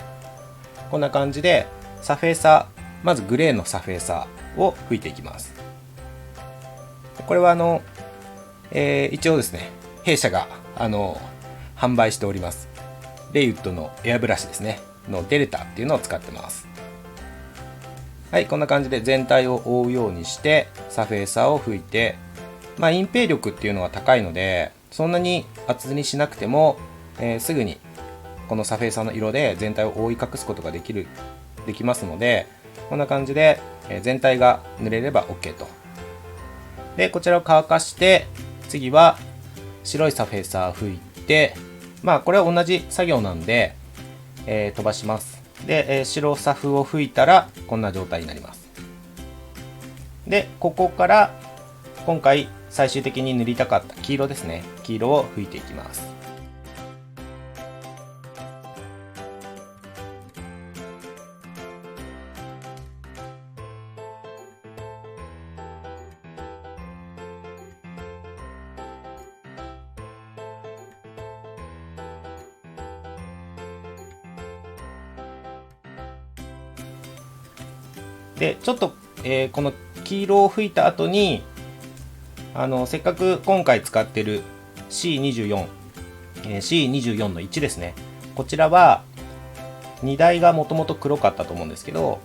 こんな感じでサフェーサー、まずグレーのサフェーサーを吹いていきます。これは一応ですね弊社が販売しておりますレイウッドのエアブラシですねのデルタっていうのを使ってます。はい、こんな感じで全体を覆うようにしてサフェーサーを吹いて、隠蔽力っていうのは高いのでそんなに厚にしなくても、すぐにこのサフェーサーの色で全体を覆い隠すことができますので、こんな感じで全体が塗れれば OK と。でこちらを乾かして次は白いサフェーサーを吹いて、これは同じ作業なんで、飛ばします。で、白サフを吹いたらこんな状態になります。でここから今回最終的に塗りたかった黄色ですね、黄色を吹いていきます。でちょっと、この黄色を吹いた後にせっかく今回使ってる C24、C24 の1ですね、こちらは荷台がもともと黒かったと思うんですけど、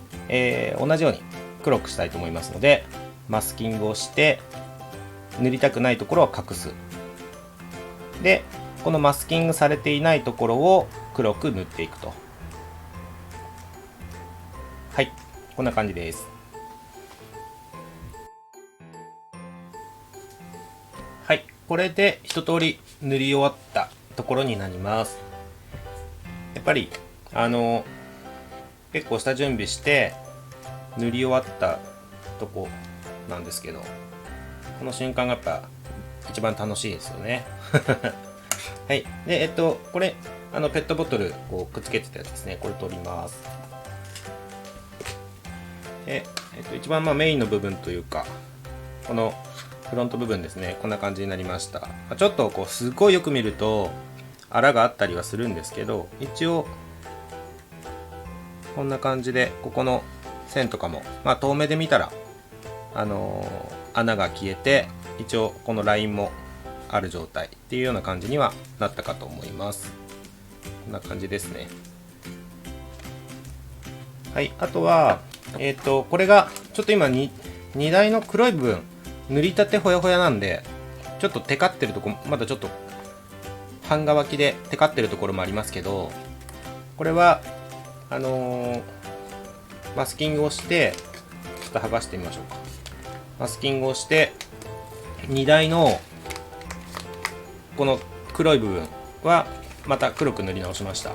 同じように黒くしたいと思いますのでマスキングをして塗りたくないところは隠す。でこのマスキングされていないところを黒く塗っていくと。はい、こんな感じです。はい、これで一通り塗り終わったところになります。やっぱり結構下準備して塗り終わったとこなんですけど、この瞬間がやっぱ一番楽しいですよね。はい、でこれペットボトルこうくっつけてたやつですね、これ取ります。で、一番メインの部分というかこのフロント部分ですね、こんな感じになりました。ちょっとこうすごいよく見るとあらがあったりはするんですけど、一応こんな感じでここの線とかも、遠目で見たら穴が消えて一応このラインもある状態っていうような感じにはなったかと思います。こんな感じですね。はい、あとはこれがちょっと今荷台の黒い部分塗りたてほやほやなんでちょっとテカってるとこ、まだちょっと半乾きでテカってるところもありますけど、これはマスキングをしてちょっと剥がしてみましょうか。マスキングをして荷台のこの黒い部分はまた黒く塗り直しました。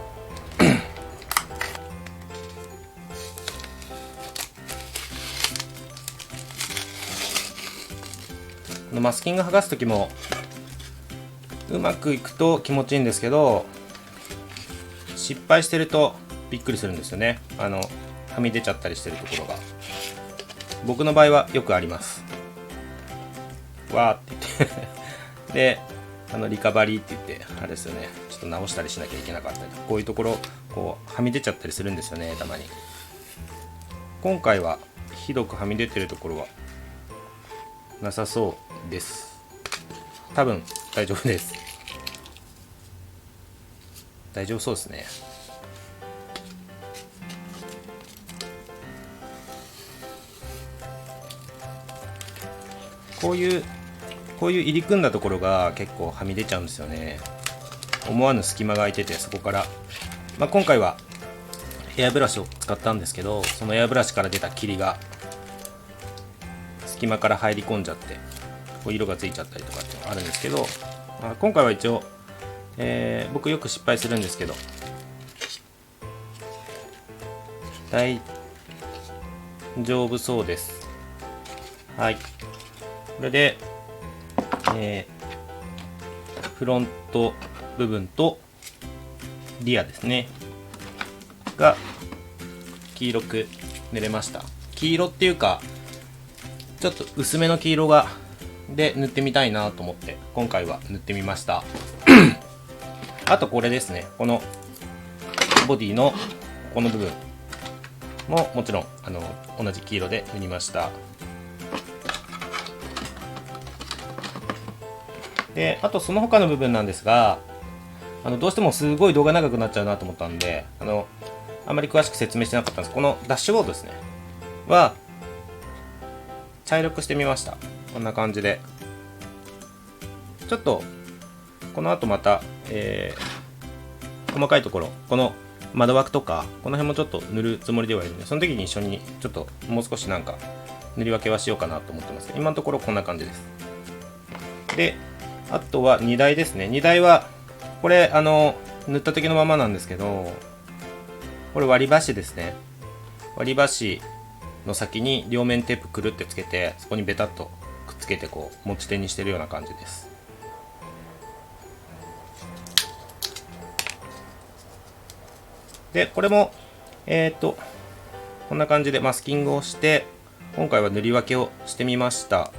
このマスキング剥がす時もうまくいくと気持ちいいんですけど、失敗してるとびっくりするんですよね。はみ出ちゃったりしてるところが僕の場合はよくあります。わーって言ってでリカバリーって言ってあれですよね、ちょっと直したりしなきゃいけなかったりとか、こういうところこうはみ出ちゃったりするんですよね、たまに。今回はひどくはみ出てるところはなさそうです。多分大丈夫です。大丈夫そうですね。こういう入り組んだところが結構はみ出ちゃうんですよね。思わぬ隙間が空いてて、そこから、今回はエアブラシを使ったんですけど、そのエアブラシから出た霧が隙間から入り込んじゃって、こう色がついちゃったりとかってあるんですけど、今回は一応、僕よく失敗するんですけど、大丈夫そうです。はい。これで、フロント部分とリアですねが黄色く塗れました。黄色っていうかちょっと薄めの黄色で塗ってみたいなと思って今回は塗ってみましたあとこれですね、このボディのこの部分ももちろん同じ黄色で塗りました。で、あとその他の部分なんですが、どうしてもすごい動画長くなっちゃうなと思ったんで、あまり詳しく説明してなかったんです。このダッシュボードですねは茶色くしてみました。こんな感じでちょっとこの後また、細かいところ、この窓枠とかこの辺もちょっと塗るつもりではいるので、その時に一緒にちょっともう少しなんか塗り分けはしようかなと思ってますけど、今のところこんな感じです。で、あとは荷台ですね。荷台はこれ塗った時のままなんですけど、これ割り箸ですね。割り箸の先に両面テープくるってつけて、そこにベタっとくっつけてこう持ち手にしてるような感じです。で、これもこんな感じでマスキングをして、今回は塗り分けをしてみました。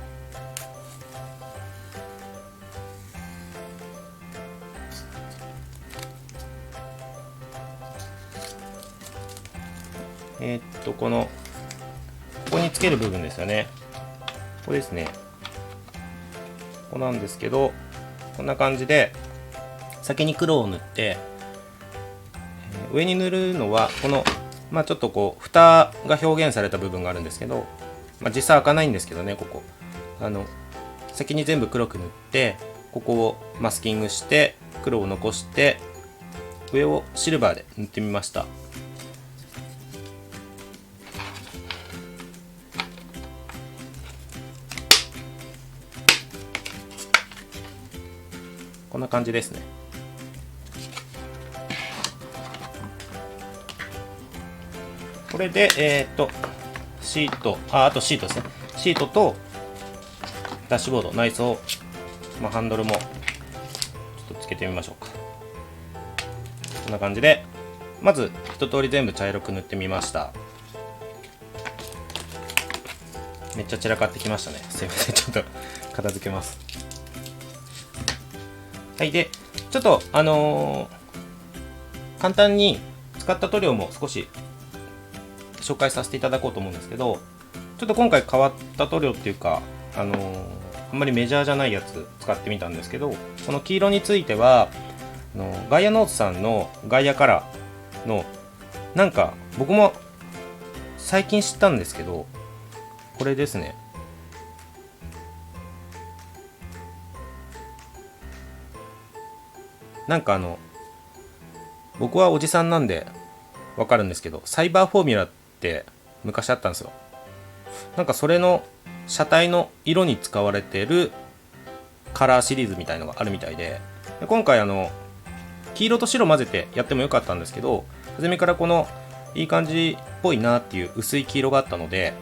ここにつける部分ですよね。ここですね。ここなんですけど、こんな感じで先に黒を塗って、上に塗るのはこのちょっとこう蓋が表現された部分があるんですけど、実際開かないんですけどね、ここ先に全部黒く塗って、ここをマスキングして黒を残して、上をシルバーで塗ってみました。こんな感じですね。これでシート、あとシートですね。シートとダッシュボード、内装、ハンドルもちょっとつけてみましょうか。こんな感じで、まず一通り全部茶色く塗ってみました。めっちゃ散らかってきましたね。すいません、ちょっと片付けます。はい、でちょっと簡単に使った塗料も少し紹介させていただこうと思うんですけど、ちょっと今回変わった塗料っていうか、あんまりメジャーじゃないやつ使ってみたんですけど、この黄色についてはガイアノーツさんのガイアカラーの、なんか僕も最近知ったんですけど、これですね。なんか僕はおじさんなんでわかるんですけど、サイバーフォーミュラって昔あったんですよ。なんかそれの車体の色に使われてるカラーシリーズみたいのがあるみたいで、今回黄色と白混ぜてやってもよかったんですけど、初めからこのいい感じっぽいなっていう薄い黄色があったので、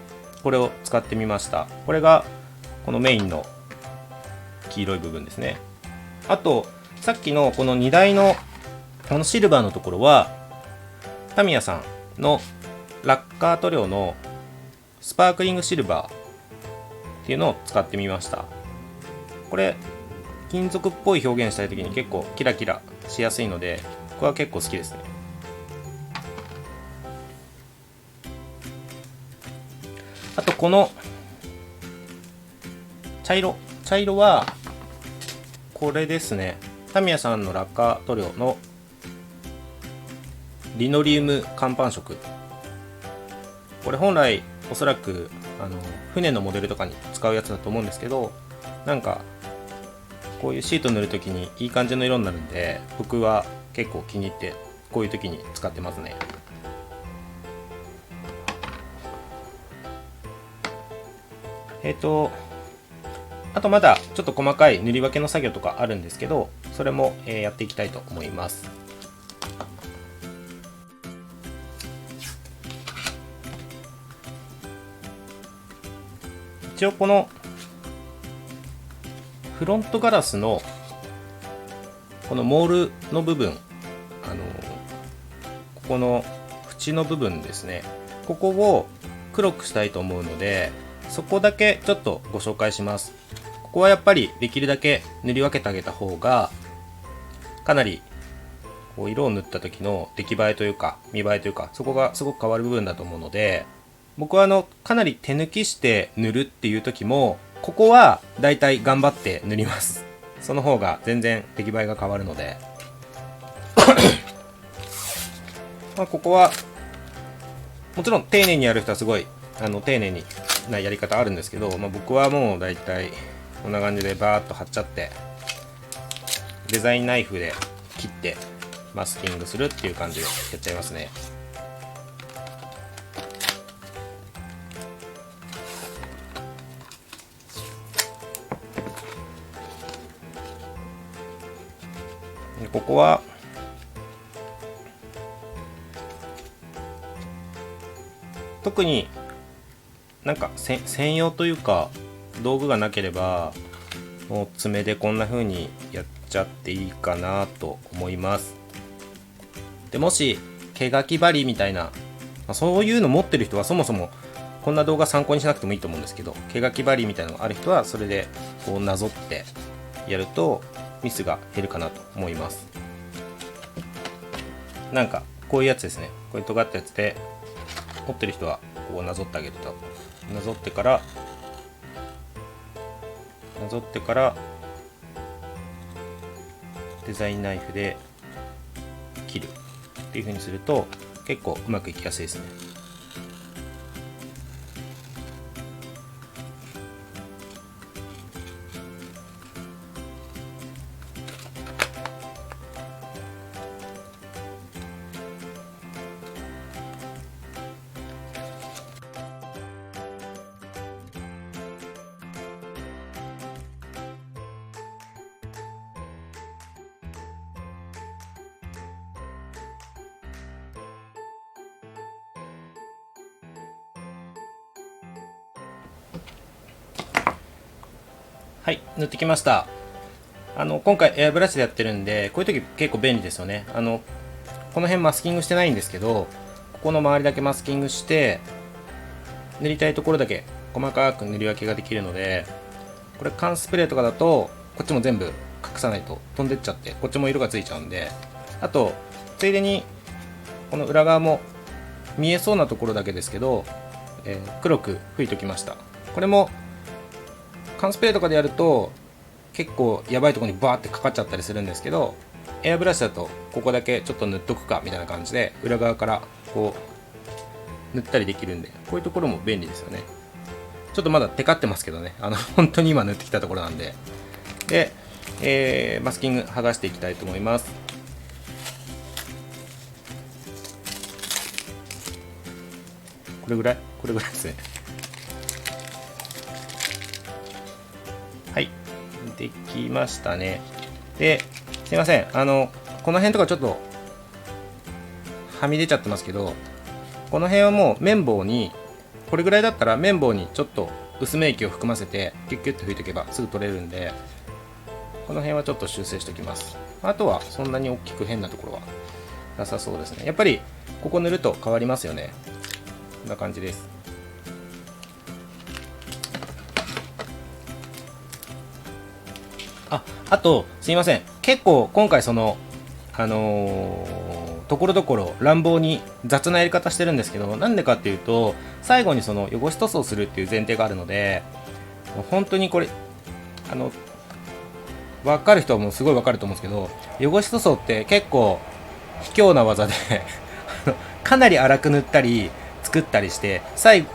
これを使ってみました。これがこのメインの黄色い部分ですね。あとさっきのこの荷台のシルバーのところはタミヤさんのラッカー塗料のスパークリングシルバーっていうのを使ってみました。これ金属っぽい表現したい時に結構キラキラしやすいので、これは結構好きですね。あとこの茶色はこれですね。タミヤさんのラッカー塗料のリノリウム甲板色。これ本来おそらく船のモデルとかに使うやつだと思うんですけど、なんかこういうシート塗るときにいい感じの色になるんで、僕は結構気に入ってこういう時に使ってますね。あとまだちょっと細かい塗り分けの作業とかあるんですけど、それもやっていきたいと思います。一応このフロントガラスのこのモールの部分、ここの縁の部分ですね、ここを黒くしたいと思うので、そこだけちょっとご紹介します。ここはやっぱりできるだけ塗り分けてあげた方がかなりこう色を塗った時の出来栄えというか見栄えというか、そこがすごく変わる部分だと思うので、僕はかなり手抜きして塗るっていう時もここはだいたい頑張って塗ります。その方が全然出来栄えが変わるのでまあここはもちろん丁寧にやる人はすごい丁寧なやり方あるんですけど、僕はもうだいたいこんな感じでバーッと貼っちゃって、デザインナイフで切ってマスキングするっていう感じでやっちゃいますね。でここは特になんか専用というか道具がなければもう爪でこんな風にやっちゃっていいかなと思います。でもし毛書き針みたいな、そういうの持ってる人はそもそもこんな動画参考にしなくてもいいと思うんですけど、毛書き針みたいなのがある人はそれでこうなぞってやるとミスが減るかなと思います。なんかこういうやつですね、こういう尖ったやつで持ってる人はこうなぞってあげると、なぞってからデザインナイフで切るっていう風にすると結構うまくいきやすいですね。はい、塗ってきました。今回エアブラシでやってるんで、こういう時結構便利ですよね。この辺マスキングしてないんですけど、ここの周りだけマスキングして塗りたいところだけ細かく塗り分けができるので、これ缶スプレーとかだとこっちも全部隠さないと飛んでっちゃってこっちも色がついちゃうんで、あとついでにこの裏側も見えそうなところだけですけど、黒く拭いときました。これも缶スプレーとかでやると結構やばいところにバーってかかっちゃったりするんですけど、エアブラシだとここだけちょっと塗っとくかみたいな感じで裏側からこう塗ったりできるんで、こういうところも便利ですよね。ちょっとまだテカってますけどね、本当に今塗ってきたところなんで。で、マスキング剥がしていきたいと思います。これぐらいですね。はい、できましたね。で、すいません、この辺とかちょっとはみ出ちゃってますけど、この辺はもう綿棒に、これぐらいだったら綿棒にちょっと薄め液を含ませてキュッキュッと拭いとけばすぐ取れるんで、この辺はちょっと修正しておきます。あとはそんなに大きく変なところはなさそうですね。やっぱりここ塗ると変わりますよね。こんな感じです。あとすいません、結構今回ところどころ乱暴に雑なやり方してるんですけど、なんでかっていうと最後にその汚し塗装するっていう前提があるので、本当にこれ分かる人はもうすごい分かると思うんですけど、汚し塗装って結構卑怯な技でかなり粗く塗ったり作ったりしてそういう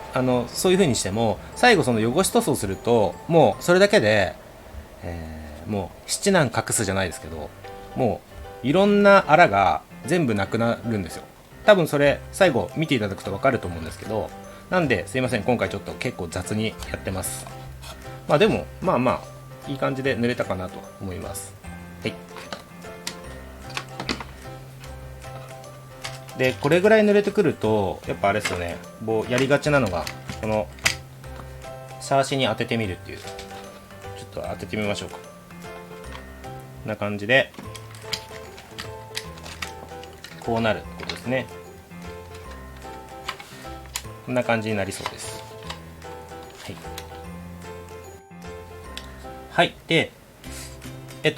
風にしても最後その汚し塗装するともうそれだけで、もう七難隠すじゃないですけど、もういろんな粗が全部なくなるんですよ。多分それ最後見ていただくと分かると思うんですけど、なんですいません、今回ちょっと結構雑にやってます。まあでもまあいい感じで塗れたかなと思います。はい。でこれぐらい濡れてくるとやっぱあれですよね、やりがちなのがこのシャーシに当ててみるっていう、ちょっと当ててみましょうか。こんな感じでこうなるってことですね。こんな感じになりそうです。はい、はい、で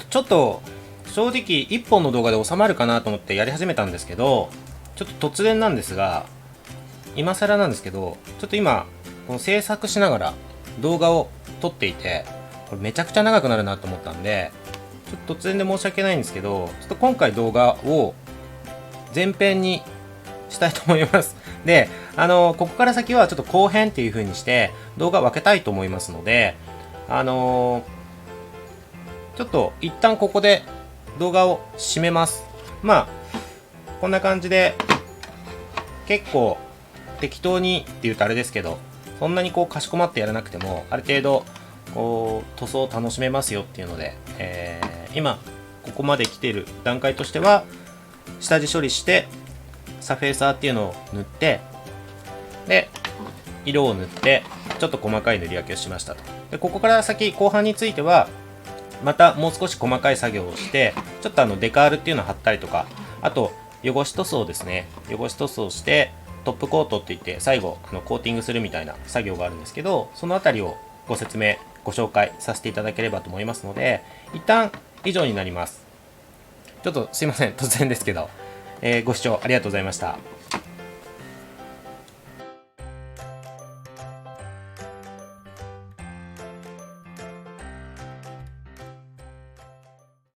ちょっと正直1本の動画で収まるかなと思ってやり始めたんですけど、ちょっと突然なんですが、今更なんですけど、ちょっと今この制作しながら動画を撮っていて、これめちゃくちゃ長くなるなと思ったんで、ちょっと突然で申し訳ないんですけど、ちょっと今回動画を前編にしたいと思います。で、ここから先はちょっと後編っていう風にして動画分けたいと思いますので、ちょっと一旦ここで動画を締めます。まあこんな感じで結構適当にって言うとあれですけど、そんなにこうかしこまってやらなくてもある程度こう塗装を楽しめますよっていうので、今ここまで来ている段階としては下地処理してサフェーサーっていうのを塗って、で色を塗ってちょっと細かい塗り分けをしましたと。でここから先後半についてはまたもう少し細かい作業をして、ちょっとデカールっていうのを貼ったりとか、あと汚し塗装ですね、汚し塗装してトップコートっていって最後コーティングするみたいな作業があるんですけど、そのあたりをご説明ご紹介させていただければと思いますので、一旦以上になります。ちょっとすいません突然ですけど、ご視聴ありがとうございました。